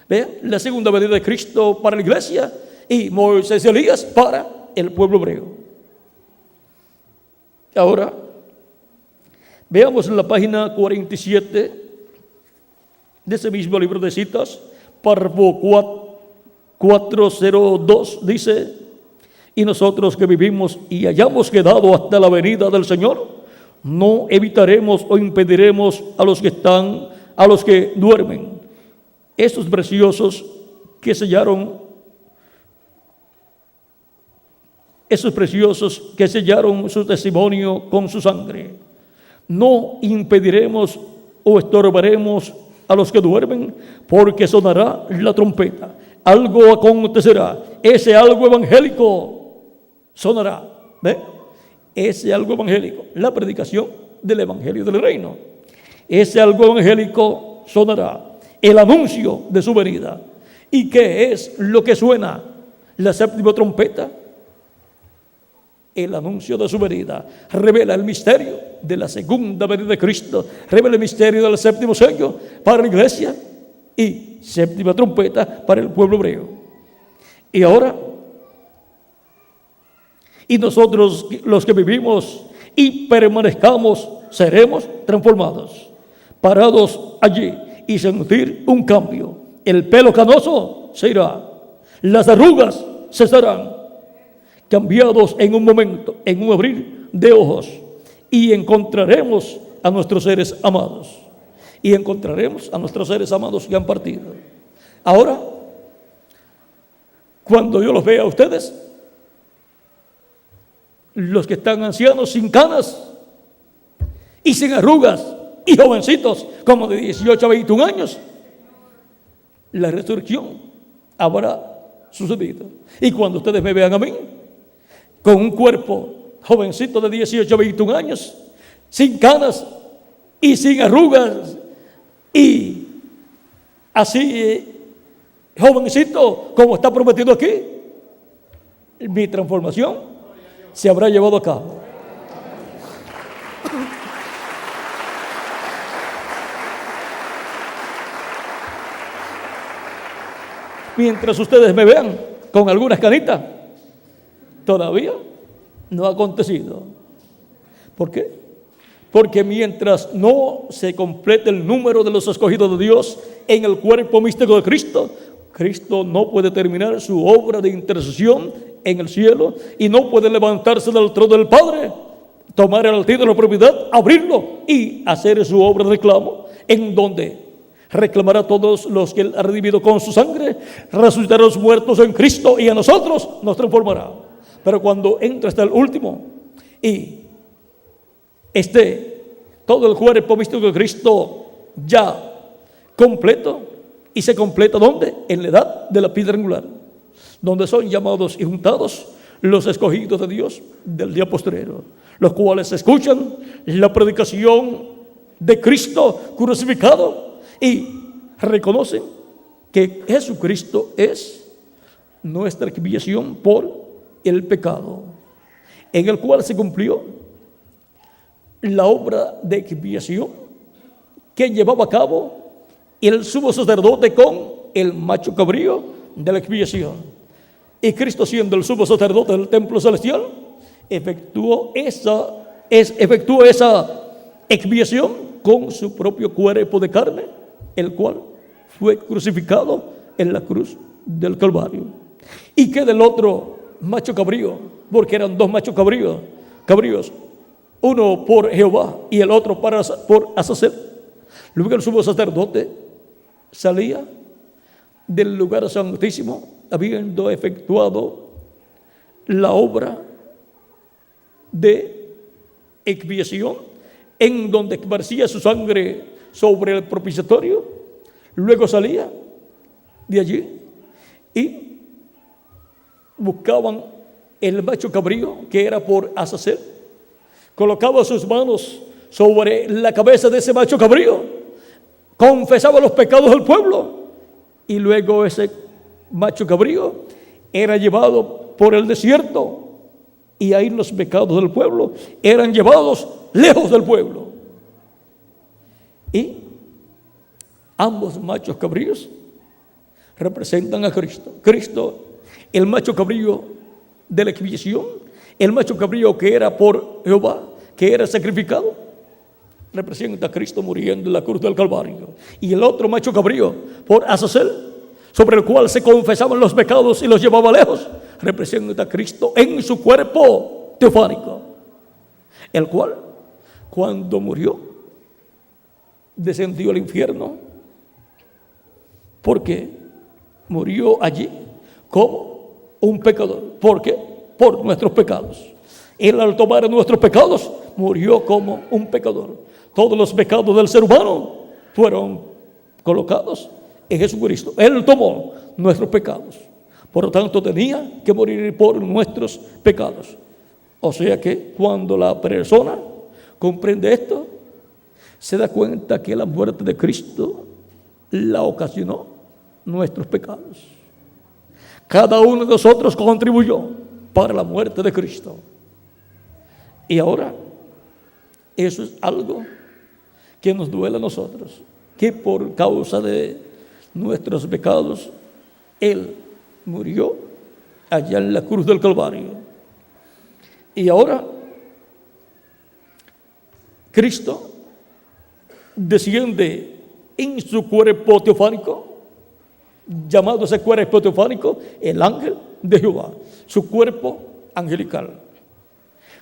¿Vean? La segunda venida de Cristo para la iglesia y Moisés y Elías para el pueblo hebreo. Ahora veamos en la página 47 de ese mismo libro de citas, párrafo 402 dice: y nosotros que vivimos y hayamos quedado hasta la venida del Señor, no evitaremos o impediremos a los que duermen, esos preciosos que sellaron su testimonio con su sangre. No impediremos o estorbaremos a los que duermen, porque sonará la trompeta. Algo acontecerá. Ese algo evangélico sonará. ¿Ve? Ese algo evangélico, la predicación del evangelio del reino. Ese algo evangélico sonará. El anuncio de su venida. ¿Y qué es lo que suena? La séptima trompeta. El anuncio de su venida revela el misterio de la segunda venida de Cristo, revela el misterio del séptimo sello para la iglesia y séptima trompeta para el pueblo hebreo. Y ahora, y nosotros los que vivimos y permanezcamos seremos transformados, parados allí y sentir un cambio. El pelo canoso se irá, las arrugas cesarán, cambiados en un momento, en un abrir de ojos, y encontraremos a nuestros seres amados. Y encontraremos a nuestros seres amados que han partido. Ahora, cuando yo los vea a ustedes, los que están ancianos sin canas y sin arrugas y jovencitos como de 18 a 21 años, la resurrección habrá sucedido. Y cuando ustedes me vean a mí con un cuerpo jovencito de 18 a 21 años, sin canas y sin arrugas y así jovencito como está prometido aquí, mi transformación se habrá llevado a cabo. Mientras ustedes me vean con algunas canitas, todavía no ha acontecido. ¿Por qué? Porque mientras no se complete el número de los escogidos de Dios en el cuerpo místico de Cristo, Cristo no puede terminar su obra de intercesión en el cielo y no puede levantarse del trono del Padre, tomar el título de propiedad, abrirlo y hacer su obra de reclamo, en donde reclamará a todos los que Él ha redimido con su sangre, resucitará a los muertos en Cristo y a nosotros nos transformará. Pero cuando entra hasta el último y esté todo el cuerpo místico de Cristo ya completo, y se completa ¿dónde? En la edad de la piedra angular, donde son llamados y juntados los escogidos de Dios del día postrero, los cuales escuchan la predicación de Cristo crucificado y reconocen que Jesucristo es nuestra expiación por el pecado, en el cual se cumplió la obra de expiación que llevaba a cabo el sumo sacerdote con el macho cabrío de la expiación. Y Cristo, siendo el sumo sacerdote del templo celestial, efectuó esa expiación con su propio cuerpo de carne, el cual fue crucificado en la cruz del Calvario. Y que del otro macho cabrío, porque eran dos machos cabríos, uno por Jehová y el otro por Azazel. Luego el sumo sacerdote salía del lugar santísimo, habiendo efectuado la obra de expiación, en donde esparcía su sangre sobre el propiciatorio. Luego salía de allí y buscaban el macho cabrío, que era por Azazel, colocaba sus manos sobre la cabeza de ese macho cabrío, confesaba los pecados del pueblo, y luego ese macho cabrío era llevado por el desierto, y ahí los pecados del pueblo eran llevados lejos del pueblo. Y ambos machos cabríos representan a Cristo. Cristo, el macho cabrío de la expiación, el macho cabrío que era por Jehová, que era sacrificado, representa a Cristo muriendo en la cruz del Calvario. Y el otro macho cabrío por Azazel, sobre el cual se confesaban los pecados y los llevaba lejos, representa a Cristo en su cuerpo teofánico, el cual, cuando murió, descendió al infierno, porque murió allí como un pecador. ¿Por qué? Por nuestros pecados. Él, al tomar nuestros pecados, murió como un pecador. Todos los pecados del ser humano fueron colocados en Jesucristo. Él tomó nuestros pecados, por lo tanto tenía que morir por nuestros pecados. O sea que cuando la persona comprende esto, se da cuenta que la muerte de Cristo la ocasionó nuestros pecados. Cada uno de nosotros contribuyó para la muerte de Cristo. Y ahora, eso es algo que nos duele a nosotros, que por causa de nuestros pecados, Él murió allá en la cruz del Calvario. Y ahora, Cristo desciende en su cuerpo teofánico, llamado ese cuerpo teofánico el ángel de Jehová, su cuerpo angelical.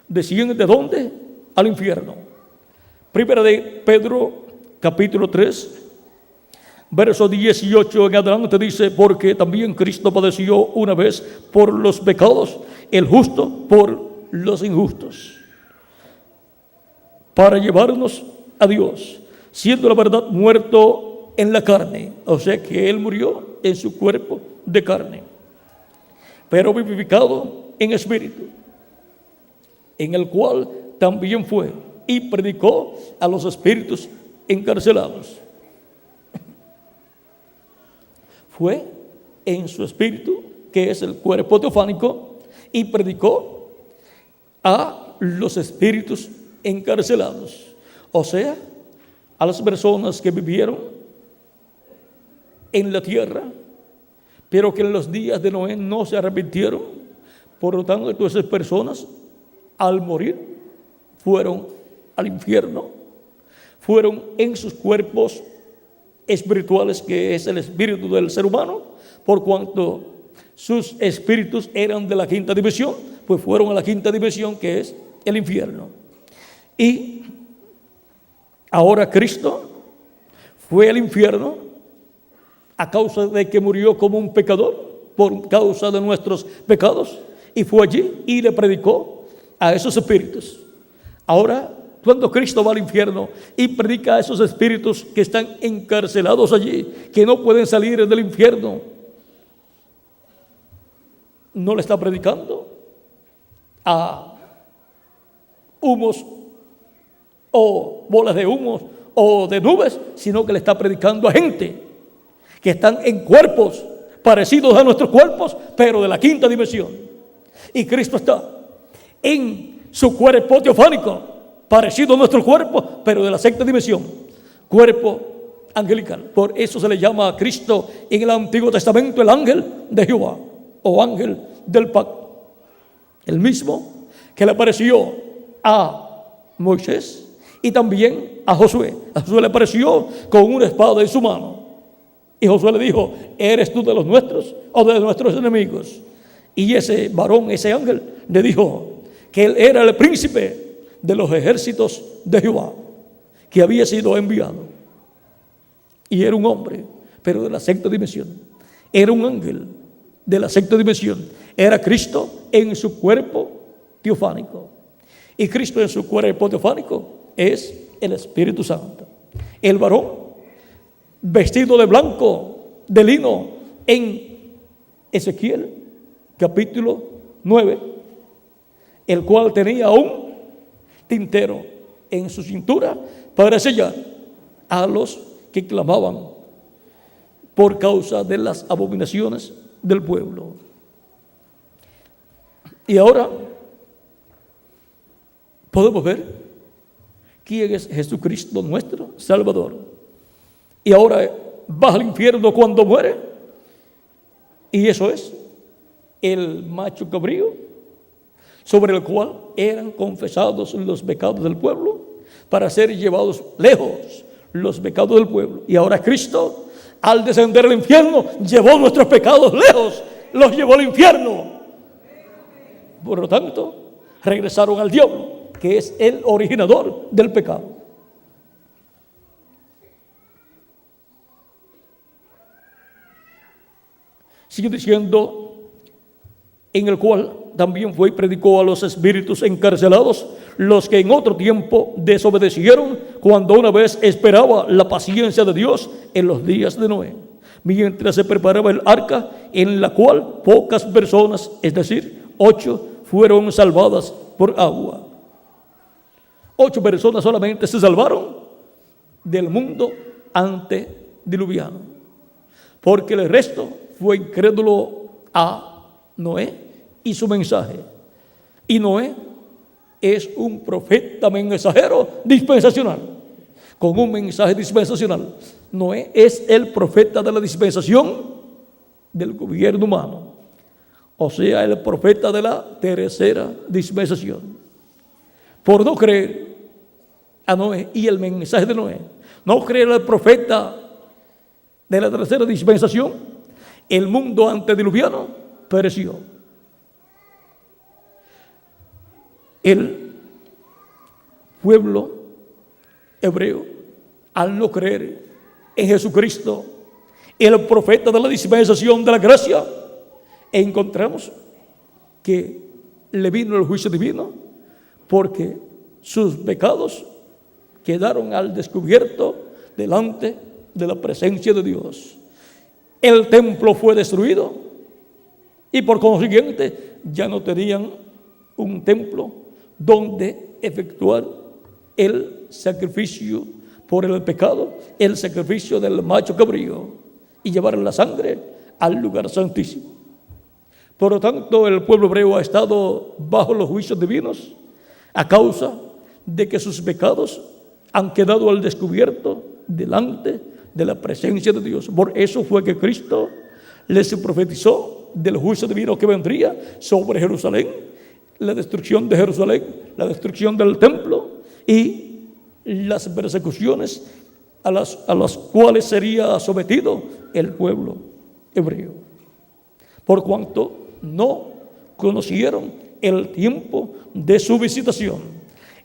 Desciende ¿de dónde? Al infierno. Primera de Pedro, capítulo 3, Verso 18 en adelante dice: porque también Cristo padeció una vez por los pecados, el justo por los injustos, para llevarnos a Dios, siendo la verdad muerto en la carne. O sea que Él murió en su cuerpo de carne, pero vivificado en espíritu, en el cual también fue y predicó a los espíritus encarcelados. Fue en su espíritu, que es el cuerpo teofánico, y predicó a los espíritus encarcelados, o sea, a las personas que vivieron en la tierra, pero que en los días de Noé no se arrepintieron. Por lo tanto, todas esas personas, al morir, fueron al infierno, fueron en sus cuerpos espirituales, que es el espíritu del ser humano, por cuanto sus espíritus eran de la quinta dimensión, pues fueron a la quinta dimensión, que es el infierno. Y ahora Cristo fue al infierno a causa de que murió como un pecador, por causa de nuestros pecados, y fue allí y le predicó a esos espíritus. Ahora, cuando Cristo va al infierno y predica a esos espíritus que están encarcelados allí, que no pueden salir del infierno, no le está predicando a humos o bolas de humos o de nubes, sino que le está predicando a gente que están en cuerpos parecidos a nuestros cuerpos, pero de la quinta dimensión. Y Cristo está en su cuerpo teofánico, parecido a nuestro cuerpo, pero de la sexta dimensión, cuerpo angelical. Por eso se le llama a Cristo en el Antiguo Testamento el ángel de Jehová, o ángel del pacto, el mismo que le apareció a Moisés y también a Josué. A Josué le apareció con una espada en su mano, y Josué le dijo: ¿eres tú de los nuestros o de nuestros enemigos? Y ese varón, ese ángel, le dijo que él era el príncipe de los ejércitos de Jehová, que había sido enviado, y era un hombre, pero de la sexta dimensión, era un ángel de la sexta dimensión, era Cristo en su cuerpo teofánico, y Cristo en su cuerpo teofánico es el Espíritu Santo. El varón vestido de blanco, de lino, en Ezequiel capítulo 9, el cual tenía un tintero en su cintura para sellar a los que clamaban por causa de las abominaciones del pueblo. Y ahora podemos ver quién es Jesucristo nuestro Salvador. Y ahora va al infierno cuando muere, y eso es el macho cabrío sobre el cual eran confesados los pecados del pueblo, para ser llevados lejos los pecados del pueblo. Y ahora Cristo, al descender al infierno, llevó nuestros pecados lejos, los llevó al infierno. Por lo tanto, regresaron al diablo, que es el originador del pecado. Sigue diciendo: en el cual también fue y predicó a los espíritus encarcelados, los que en otro tiempo desobedecieron, cuando una vez esperaba la paciencia de Dios en los días de Noé, mientras se preparaba el arca, en la cual pocas personas, es decir, 8, fueron salvadas por agua. 8 personas solamente se salvaron del mundo antediluviano, porque el resto fue incrédulo a Noé y su mensaje. Y Noé es un profeta mensajero dispensacional, con un mensaje dispensacional. Noé es el profeta de la dispensación del gobierno humano, o sea, el profeta de la tercera dispensación. Por no creer a Noé y el mensaje de Noé, no creer al profeta de la tercera dispensación, el mundo antediluviano pereció. El pueblo hebreo, al no creer en Jesucristo el profeta de la dispensación de la gracia, encontramos que le vino el juicio divino porque sus pecados quedaron al descubierto delante de la presencia de Dios. El templo fue destruido y por consiguiente ya no tenían un templo donde efectuar el sacrificio por el pecado, el sacrificio del macho cabrío y llevar la sangre al lugar santísimo. Por lo tanto, el pueblo hebreo ha estado bajo los juicios divinos a causa de que sus pecados han quedado al descubierto delante de la presencia de Dios. Por eso fue que Cristo les profetizó del juicio divino que vendría sobre Jerusalén, la destrucción de Jerusalén, la destrucción del templo y las persecuciones a las cuales sería sometido el pueblo hebreo, por cuanto no conocieron el tiempo de su visitación,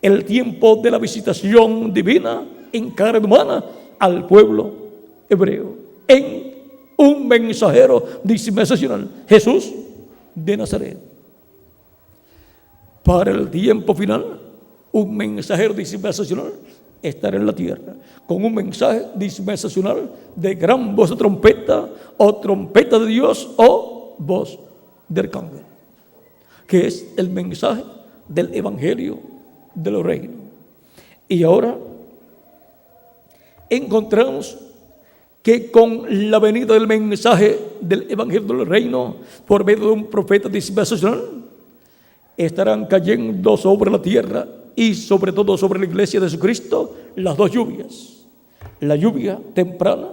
el tiempo de la visitación divina en carne humana al pueblo hebreo, en un mensajero dispensacional, Jesús de Nazaret. Para el tiempo final, un mensajero dispensacional estará en la tierra con un mensaje dispensacional de gran voz de trompeta o trompeta de Dios o voz de arcángel, que es el mensaje del evangelio del reino. Y ahora encontramos que con la venida del mensaje del evangelio del reino por medio de un profeta dispensacional estarán cayendo sobre la tierra y sobre todo sobre la iglesia de Jesucristo las dos lluvias: la lluvia temprana,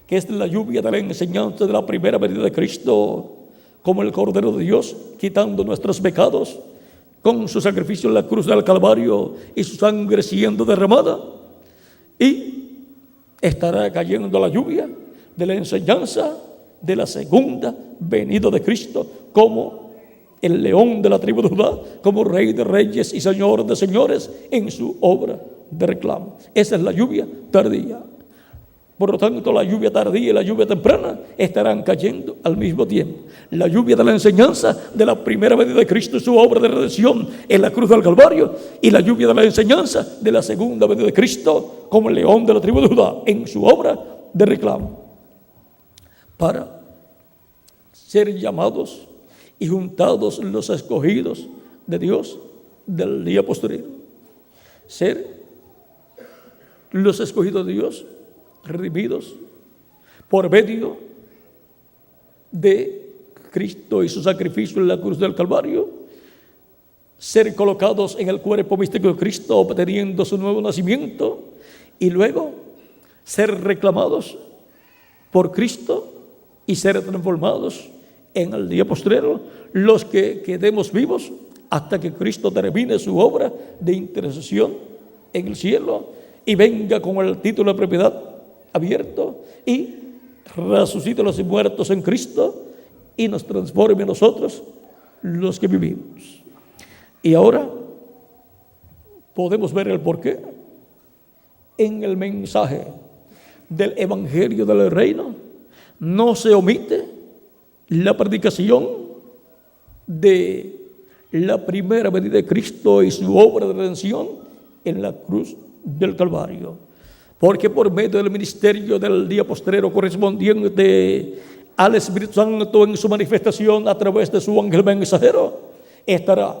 que es la lluvia de la enseñanza de la primera venida de Cristo como el Cordero de Dios, quitando nuestros pecados con su sacrificio en la cruz del Calvario y su sangre siendo derramada, y estará cayendo la lluvia de la enseñanza de la segunda venida de Cristo como el león de la tribu de Judá, como rey de reyes y señor de señores en su obra de reclamo. Esa es la lluvia tardía. Por lo tanto, la lluvia tardía y la lluvia temprana estarán cayendo al mismo tiempo. La lluvia de la enseñanza de la primera venida de Cristo y su obra de redención en la cruz del Calvario, y la lluvia de la enseñanza de la segunda venida de Cristo como el león de la tribu de Judá en su obra de reclamo, para ser llamados y juntados los escogidos de Dios del día posterior. Ser los escogidos de Dios, redimidos por medio de Cristo y su sacrificio en la cruz del Calvario, ser colocados en el cuerpo místico de Cristo obteniendo su nuevo nacimiento, y luego ser reclamados por Cristo y ser transformados en el día postrero, los que quedemos vivos hasta que Cristo termine su obra de intercesión en el cielo y venga con el título de propiedad abierto y resucite a los muertos en Cristo y nos transforme a nosotros los que vivimos. Y ahora podemos ver el porqué en el mensaje del evangelio del reino. No se omite la predicación de la primera venida de Cristo y su obra de redención en la cruz del Calvario, porque por medio del ministerio del día postrero correspondiente al Espíritu Santo en su manifestación a través de su ángel mensajero, estará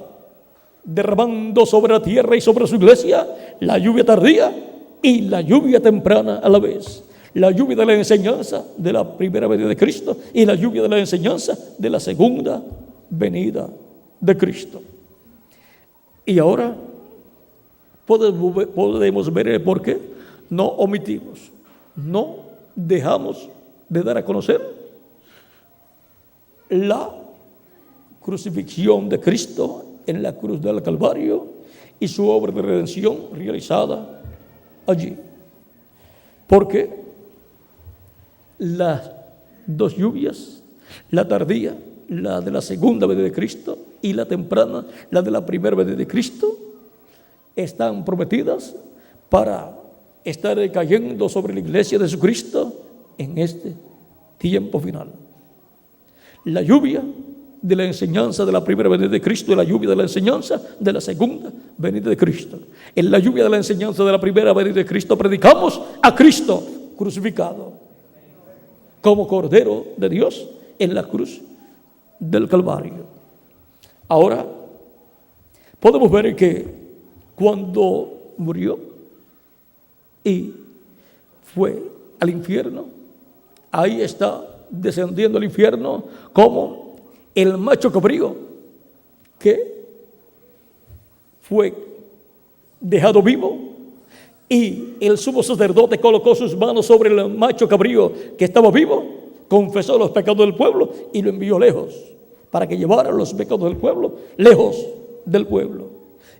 derramando sobre la tierra y sobre su iglesia la lluvia tardía y la lluvia temprana a la vez. La lluvia de la enseñanza de la primera venida de Cristo y la lluvia de la enseñanza de la segunda venida de Cristo. Y ahora podemos ver el por qué no omitimos, no dejamos de dar a conocer la crucifixión de Cristo en la cruz del Calvario y su obra de redención realizada allí. Porque las dos lluvias, la tardía, la de la segunda venida de Cristo, y la temprana, la de la primera venida de Cristo, están prometidas para estar cayendo sobre la iglesia de Jesucristo en este tiempo final. La lluvia de la enseñanza de la primera venida de Cristo y la lluvia de la enseñanza de la segunda venida de Cristo. En la lluvia de la enseñanza de la primera venida de Cristo predicamos a Cristo crucificado como Cordero de Dios en la cruz del Calvario. Ahora podemos ver que cuando murió y fue al infierno, ahí está descendiendo al infierno como el macho cabrío que fue dejado vivo, y el sumo sacerdote colocó sus manos sobre el macho cabrío que estaba vivo, confesó los pecados del pueblo y lo envió lejos para que llevara los pecados del pueblo lejos del pueblo.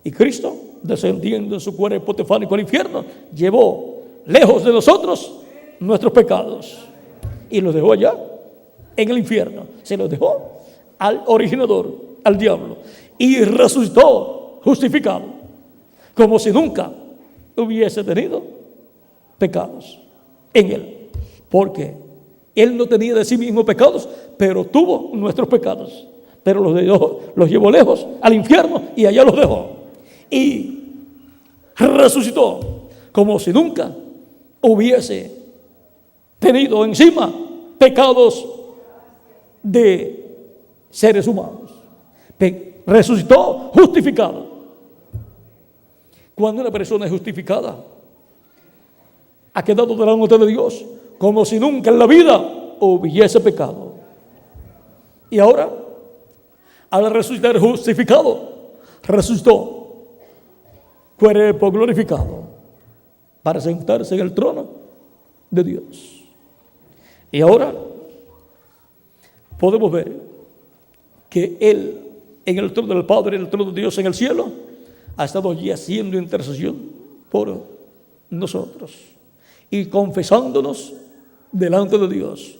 Y Cristo, descendiendo en su cuerpo teofánico al infierno, llevó lejos de nosotros nuestros pecados y los dejó allá en el infierno. Se los dejó al originador, al diablo, y resucitó justificado, como si nunca hubiese tenido pecados en él, porque él no tenía de sí mismo pecados, pero tuvo nuestros pecados, pero los llevó lejos al infierno y allá los dejó, y resucitó como si nunca hubiese tenido encima pecados de seres humanos. Resucitó justificado. Cuando una persona es justificada, ha quedado delante de Dios como si nunca en la vida hubiese pecado. Y ahora, al resucitar justificado, resucitó cuerpo glorificado para sentarse en el trono de Dios. Y ahora podemos ver que Él, en el trono del Padre, en el trono de Dios en el cielo, ha estado allí haciendo intercesión por nosotros y confesándonos delante de Dios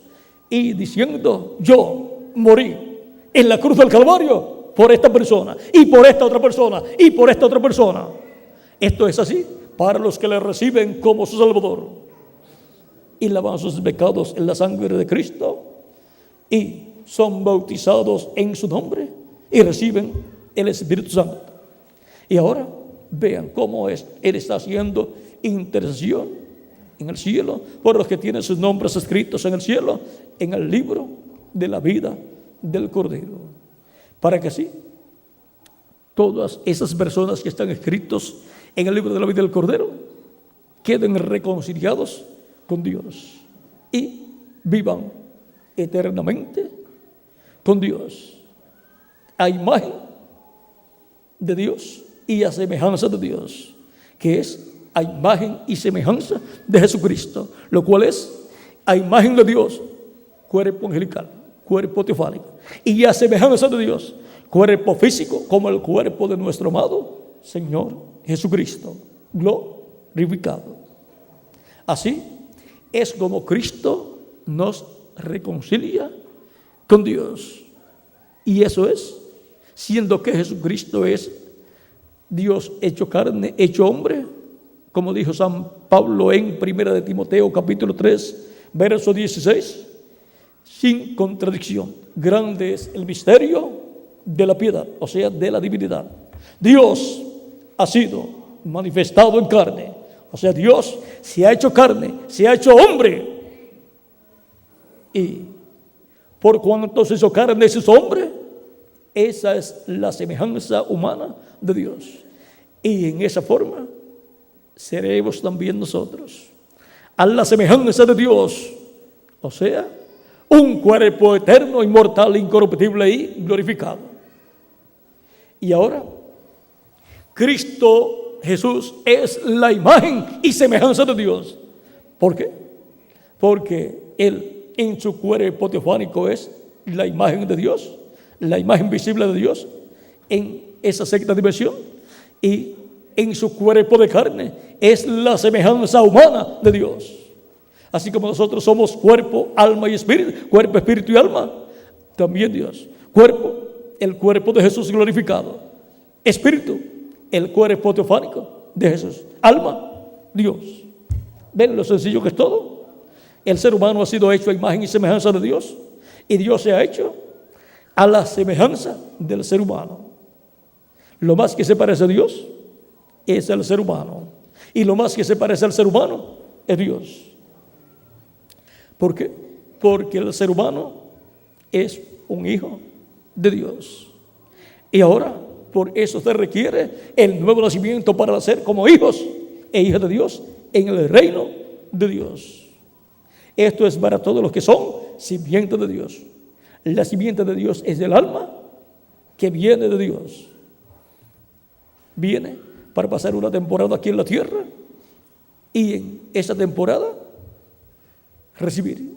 y diciendo: yo morí en la cruz del Calvario por esta persona y por esta otra persona y por esta otra persona. Esto es así para los que le reciben como su Salvador y lavan sus pecados en la sangre de Cristo y son bautizados en su nombre y reciben el Espíritu Santo. Y ahora vean cómo Él está haciendo intercesión en el cielo por los que tienen sus nombres escritos en el cielo, en el libro de la vida del Cordero, para que así todas esas personas que están escritos en el libro de la vida del Cordero queden reconciliados con Dios y vivan eternamente con Dios, a imagen de Dios y a semejanza de Dios, que es a imagen y semejanza de Jesucristo, lo cual es a imagen de Dios, cuerpo angelical, cuerpo teofánico, y a semejanza de Dios, cuerpo físico, como el cuerpo de nuestro amado Señor Jesucristo, glorificado. Así es como Cristo nos reconcilia con Dios. Y eso es, siendo que Jesucristo es Dios hecho carne, hecho hombre, como dijo San Pablo en 1 de Timoteo capítulo 3, verso 16, sin contradicción. Grande es el misterio de la piedad, o sea, de la divinidad. Dios ha sido manifestado en carne, o sea, Dios se ha hecho carne, se ha hecho hombre. Y por cuanto se hizo carne, se hizo hombre, esa es la semejanza humana de Dios. Y en esa forma seremos también nosotros, a la semejanza de Dios, o sea, un cuerpo eterno, inmortal, incorruptible y glorificado. Y ahora, Cristo Jesús es la imagen y semejanza de Dios. ¿Por qué? Porque Él en su cuerpo teofánico es la imagen de Dios, la imagen visible de Dios en esa sexta dimensión, y en su cuerpo de carne es la semejanza humana de Dios. Así como nosotros somos cuerpo, alma y espíritu, cuerpo, espíritu y alma, también Dios. Cuerpo, el cuerpo de Jesús glorificado. Espíritu, el cuerpo teofánico de Jesús. Alma, Dios. ¿Ven lo sencillo que es todo? El ser humano ha sido hecho a imagen y semejanza de Dios, y Dios se ha hecho a la semejanza del ser humano. Lo más que se parece a Dios es el ser humano, y lo más que se parece al ser humano es Dios. ¿Por qué? Porque el ser humano es un hijo de Dios, y ahora por eso se requiere el nuevo nacimiento para ser como hijos e hijas de Dios en el reino de Dios. Esto es para todos los que son simiente de Dios. La simiente de Dios es el alma que viene de Dios. Viene para pasar una temporada aquí en la tierra y en esa temporada recibir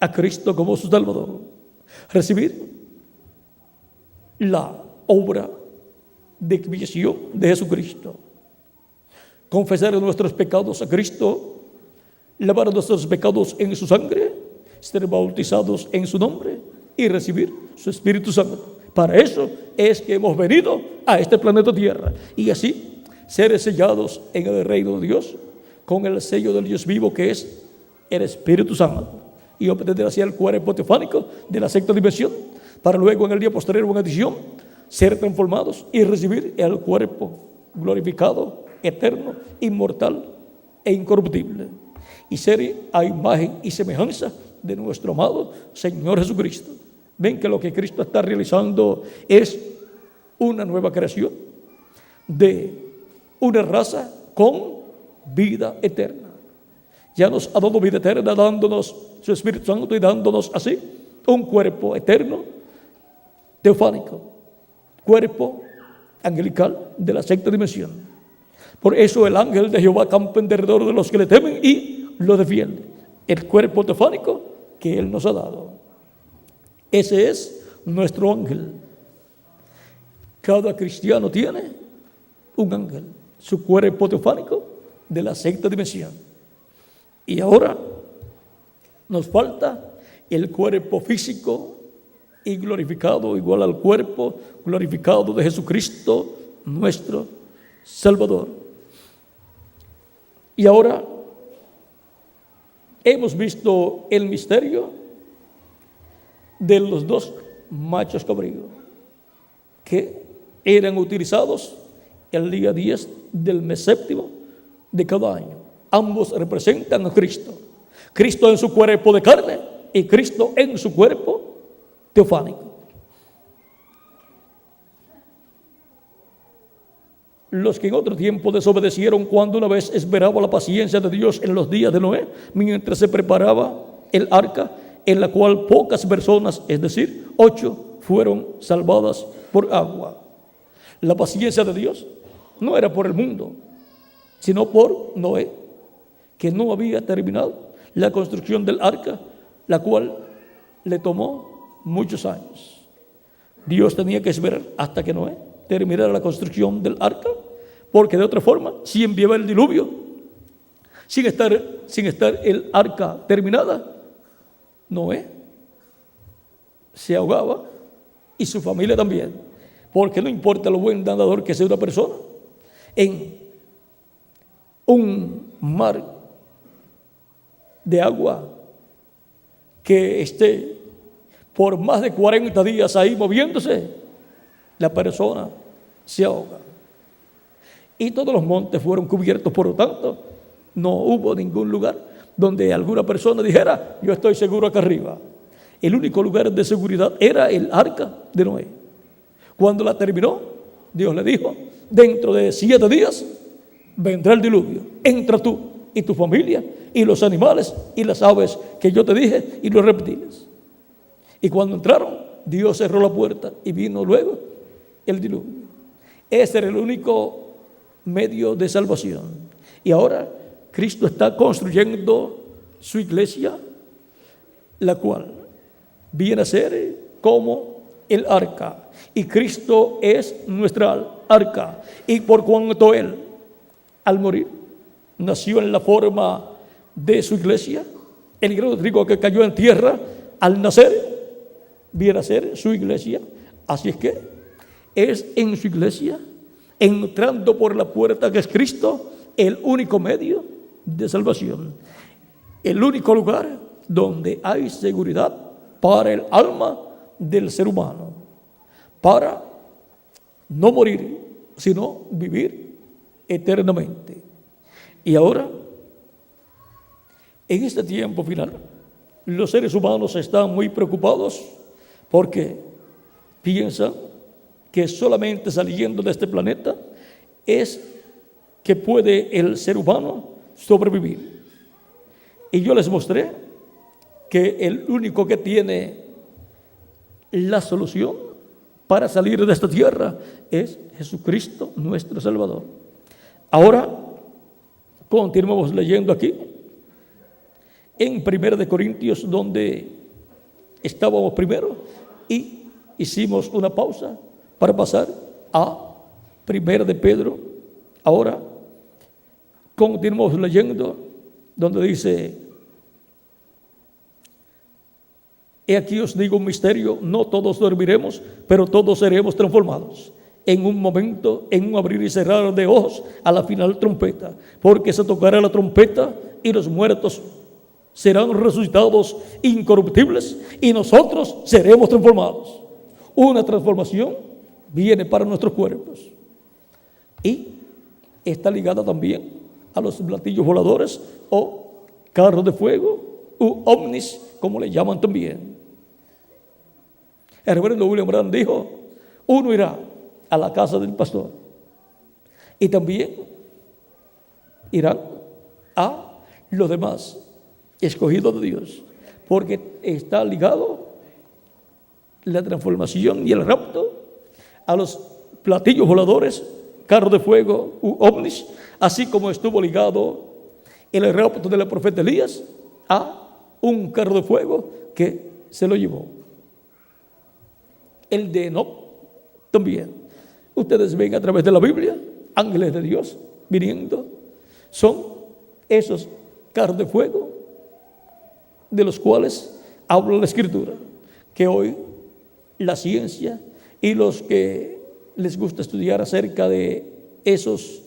a Cristo como su Salvador. Recibir la obra de expiación de Jesucristo. Confesar nuestros pecados a Cristo, lavar nuestros pecados en su sangre, ser bautizados en su nombre y recibir su Espíritu Santo. Para eso es que hemos venido a este planeta Tierra, y así ser sellados en el reino de Dios con el sello del Dios vivo, que es el Espíritu Santo, y obtener así el cuerpo teofánico de la sexta dimensión, para luego en el día posterior, en adición, ser transformados y recibir el cuerpo glorificado, eterno, inmortal e incorruptible, y ser a imagen y semejanza de nuestro amado Señor Jesucristo. Ven que lo que Cristo está realizando es una nueva creación de una raza con vida eterna. Ya nos ha dado vida eterna, dándonos su Espíritu Santo y dándonos así un cuerpo eterno, teofánico, cuerpo angelical de la sexta dimensión. Por eso el ángel de Jehová campa en derredor de los que le temen y lo defiende. El cuerpo teofánico que Él nos ha dado. Ese es nuestro ángel. Cada cristiano tiene un ángel, su cuerpo teofánico de la sexta dimensión. Y ahora nos falta el cuerpo físico y glorificado, igual al cuerpo glorificado de Jesucristo, nuestro Salvador. Y ahora hemos visto el misterio de los dos machos cabríos que eran utilizados el día 10 del mes séptimo de cada año. Ambos representan a Cristo. Cristo en su cuerpo de carne y Cristo en su cuerpo teofánico. Los que en otro tiempo desobedecieron cuando una vez esperaba la paciencia de Dios en los días de Noé, mientras se preparaba el arca, en la cual pocas personas, es decir, 8, fueron salvadas por agua. La paciencia de Dios no era por el mundo, sino por Noé, que no había terminado la construcción del arca, la cual le tomó muchos años. Dios tenía que esperar hasta que Noé terminara la construcción del arca, porque de otra forma, si enviaba el diluvio, sin estar el arca terminada, Noé se ahogaba y su familia también, porque no importa lo buen nadador que sea una persona, en un mar de agua que esté por más de 40 días ahí moviéndose, la persona se ahoga. Y todos los montes fueron cubiertos, por lo tanto, no hubo ningún lugar donde alguna persona dijera, yo estoy seguro acá arriba. El único lugar de seguridad era el arca de Noé. Cuando la terminó, Dios le dijo, dentro de 7 días vendrá el diluvio. Entra tú y tu familia y los animales y las aves que yo te dije y los reptiles. Y cuando entraron, Dios cerró la puerta y vino luego el diluvio. Ese era el único medio de salvación. Y ahora Cristo está construyendo su iglesia, la cual viene a ser como el arca. Y Cristo es nuestra arca. Y por cuanto Él, al morir, nació en la forma de su iglesia, el grano de trigo que cayó en tierra, al nacer, viene a ser su iglesia. Así es que es en su iglesia, entrando por la puerta que es Cristo, el único medio de salvación. el único lugar donde hay seguridad para el alma del ser humano, para no morir, sino vivir eternamente. Y ahora, en este tiempo final, los seres humanos están muy preocupados porque piensan que solamente saliendo de este planeta es que puede el ser humano sobrevivir. Y yo les mostré que el único que tiene la solución para salir de esta tierra es Jesucristo, nuestro Salvador. Ahora, continuamos leyendo aquí, en 1 Corintios, donde estábamos primero, y hicimos una pausa para pasar a 1 de Pedro. Ahora, continuamos leyendo, donde dice: he aquí os digo un misterio, no todos dormiremos, pero todos seremos transformados. En un momento, en un abrir y cerrar de ojos, a la final trompeta, porque se tocará la trompeta y los muertos serán resucitados incorruptibles y nosotros seremos transformados. Una transformación viene para nuestros cuerpos y está ligada también a los platillos voladores o carros de fuego u ovnis, como le llaman también. El reverendo William Branham dijo: uno irá a la casa del pastor y también irán a los demás escogidos de Dios, porque está ligado la transformación y el rapto a los platillos voladores, carros de fuego u ovnis, así como estuvo ligado el rapto del profeta Elías a un carro de fuego que se lo llevó. El de Enoc también. Ustedes ven a través de la Biblia ángeles de Dios viniendo. Son esos carros de fuego de los cuales habla la Escritura, que hoy la ciencia y los que les gusta estudiar acerca de esos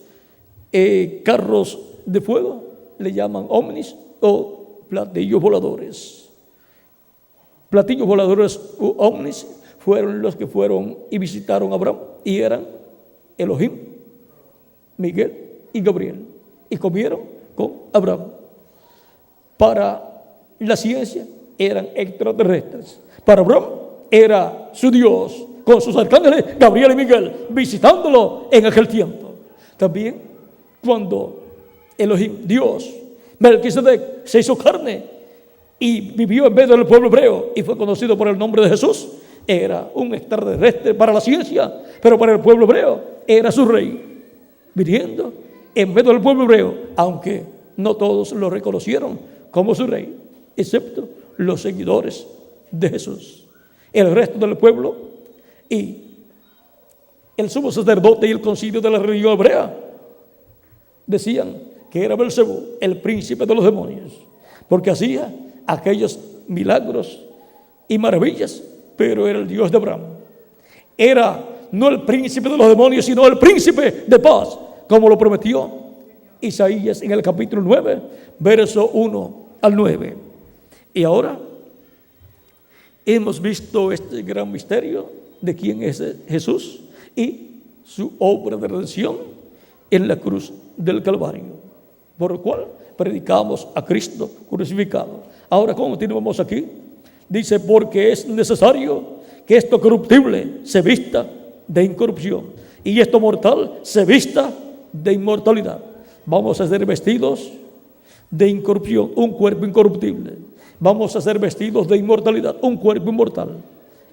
carros de fuego le llaman ovnis o platillos voladores. Platillos voladores u ovnis fueron los que fueron y visitaron a Abraham, y eran Elohim, Miguel y Gabriel, y comieron con Abraham. Para la ciencia eran extraterrestres. Para Abraham era su Dios, con sus arcángeles Gabriel y Miguel, visitándolo en aquel tiempo. También cuando Elohim, Dios, Melquisedec, se hizo carne y vivió en medio del pueblo hebreo y fue conocido por el nombre de Jesús, era un extraterrestre para la ciencia, pero para el pueblo hebreo era su rey, viniendo en medio del pueblo hebreo, aunque no todos lo reconocieron como su rey, excepto los seguidores de Jesús. El resto del pueblo y el sumo sacerdote y el concilio de la religión hebrea decían que era Belcebú, el príncipe de los demonios, porque hacía aquellos milagros y maravillas, pero era el Dios de Abraham. Era no el príncipe de los demonios, sino el príncipe de paz, como lo prometió Isaías en el capítulo 9, verso 1 al 9. Y ahora hemos visto este gran misterio de quién es Jesús y su obra de redención en la cruz del Calvario, por lo cual predicamos a Cristo crucificado. Ahora continuamos aquí. Dice: porque es necesario que esto corruptible se vista de incorrupción y esto mortal se vista de inmortalidad. Vamos a ser vestidos de incorrupción, un cuerpo incorruptible. Vamos a ser vestidos de inmortalidad, un cuerpo inmortal.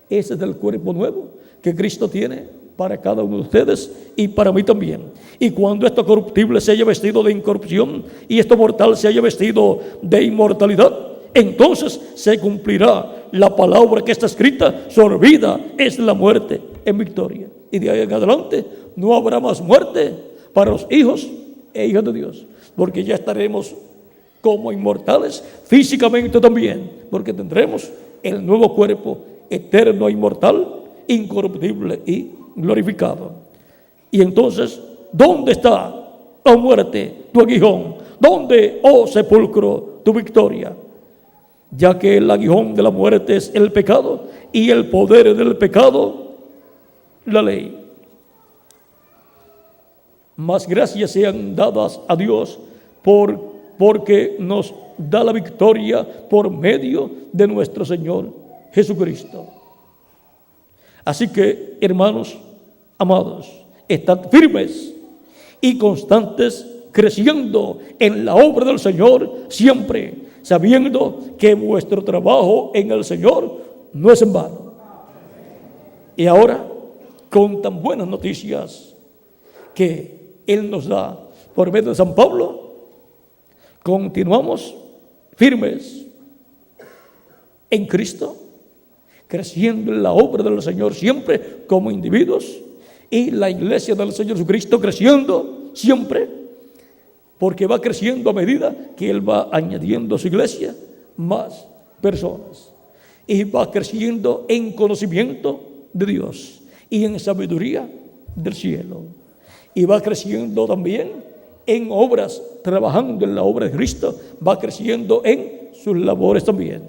Ese es el cuerpo nuevo que Cristo tiene para cada uno de ustedes y para mí también. Y cuando esto corruptible se haya vestido de incorrupción y esto mortal se haya vestido de inmortalidad, entonces se cumplirá la palabra que está escrita: sobre vida es la muerte en victoria. Y de ahí en adelante no habrá más muerte para los hijos e hijas de Dios, porque ya estaremos como inmortales físicamente también, porque tendremos el nuevo cuerpo eterno e inmortal, incorruptible y glorificado. Y entonces, ¿dónde está, oh muerte, tu aguijón? ¿Dónde, oh sepulcro, tu victoria, ya que el aguijón de la muerte es el pecado y el poder del pecado, la ley. Mas gracias sean dadas a Dios porque nos da la victoria por medio de nuestro Señor Jesucristo. Así que, hermanos amados, estad firmes y constantes, creciendo en la obra del Señor siempre, sabiendo que vuestro trabajo en el Señor no es en vano. Y ahora, con tan buenas noticias que Él nos da por medio de San Pablo, continuamos firmes en Cristo, creciendo en la obra del Señor siempre como individuos, y la iglesia del Señor Jesucristo creciendo siempre, porque va creciendo a medida que Él va añadiendo a su iglesia más personas, y va creciendo en conocimiento de Dios y en sabiduría del cielo, y va creciendo también en obras, trabajando en la obra de Cristo, va creciendo en sus labores también.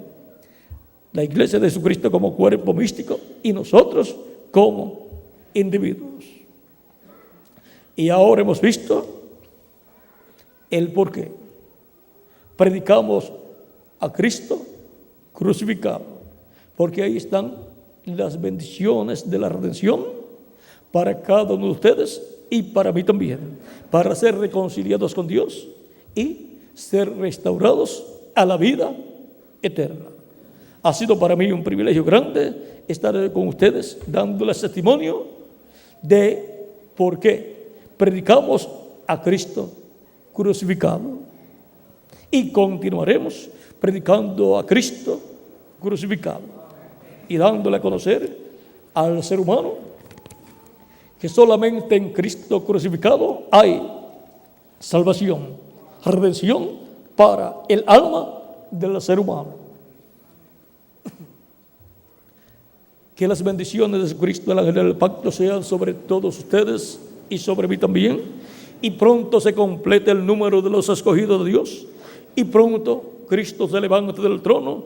La iglesia de Jesucristo como cuerpo místico y nosotros como individuos. Y ahora hemos visto el por qué. Predicamos a Cristo crucificado, porque ahí están las bendiciones de la redención para cada uno de ustedes y para mí también, para ser reconciliados con Dios y ser restaurados a la vida eterna. Ha sido para mí un privilegio grande estar con ustedes dándoles testimonio de por qué predicamos a Cristo crucificado, y continuaremos predicando a Cristo crucificado y dándole a conocer al ser humano que solamente en Cristo crucificado hay salvación, redención para el alma del ser humano. Que las bendiciones de Jesucristo, el ángel del pacto, sean sobre todos ustedes y sobre mí también, y pronto se complete el número de los escogidos de Dios, y pronto Cristo se levante del trono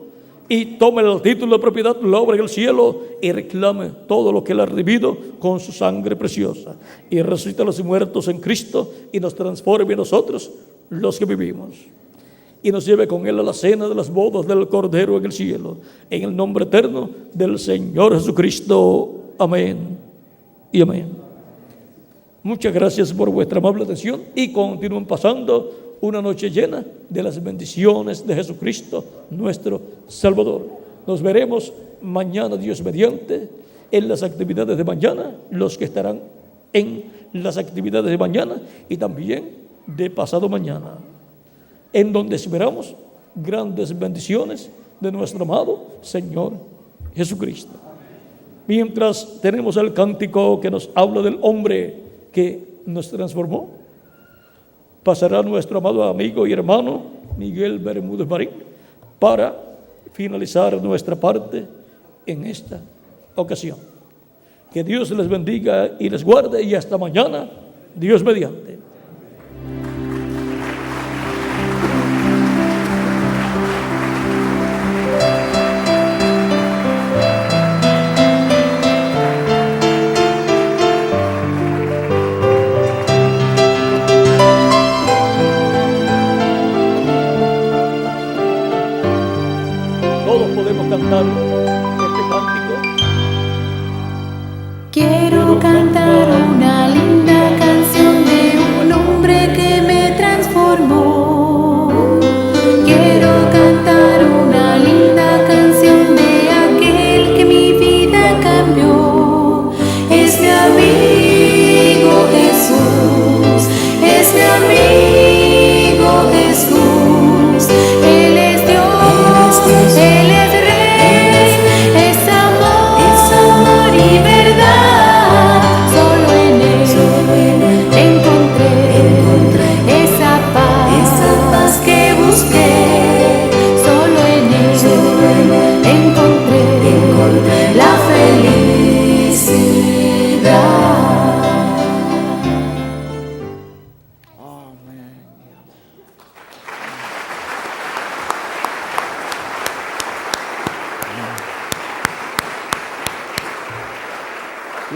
y tome el título de propiedad, la obra en el cielo, y reclame todo lo que Él ha redimido con su sangre preciosa, y resucite a los muertos en Cristo y nos transforme a nosotros los que vivimos, y nos lleve con Él a la cena de las bodas del Cordero en el cielo, en el nombre eterno del Señor Jesucristo. Amén y amén. Muchas gracias por vuestra amable atención, y continúen pasando una noche llena de las bendiciones de Jesucristo, nuestro Salvador. Nos veremos mañana, Dios mediante, en las actividades de mañana, los que estarán en las actividades de mañana y también de pasado mañana, en donde esperamos grandes bendiciones de nuestro amado Señor Jesucristo. Mientras tenemos el cántico que nos habla del hombre que nos transformó, pasará nuestro amado amigo y hermano Miguel Bermúdez Marín para finalizar nuestra parte en esta ocasión. Que Dios les bendiga y les guarde, y hasta mañana, Dios mediante. Cantar este cántico. Quiero cantar una linda canción de un hombre que me transformó. Quiero cantar una linda canción de aquel que mi vida cambió. Es mi amigo Jesús, es mi amigo Jesús. Él es Dios, Él es Rey.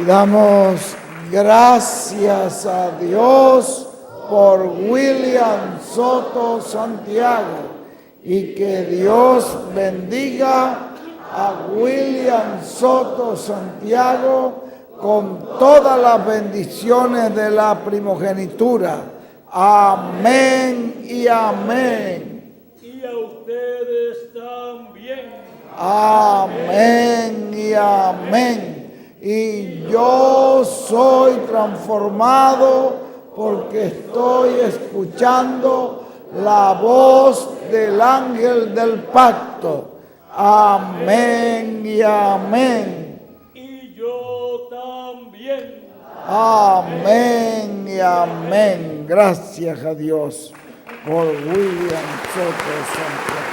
Y damos gracias a Dios por William Soto Santiago y que Dios bendiga a William Soto Santiago con todas las bendiciones de la primogenitura. Amén y amén. Y a ustedes también. Amén y amén. Y yo soy transformado porque estoy escuchando la voz del ángel del pacto. Amén y amén. Y yo también. Amén y amén. Gracias a Dios por William Soto Santiago.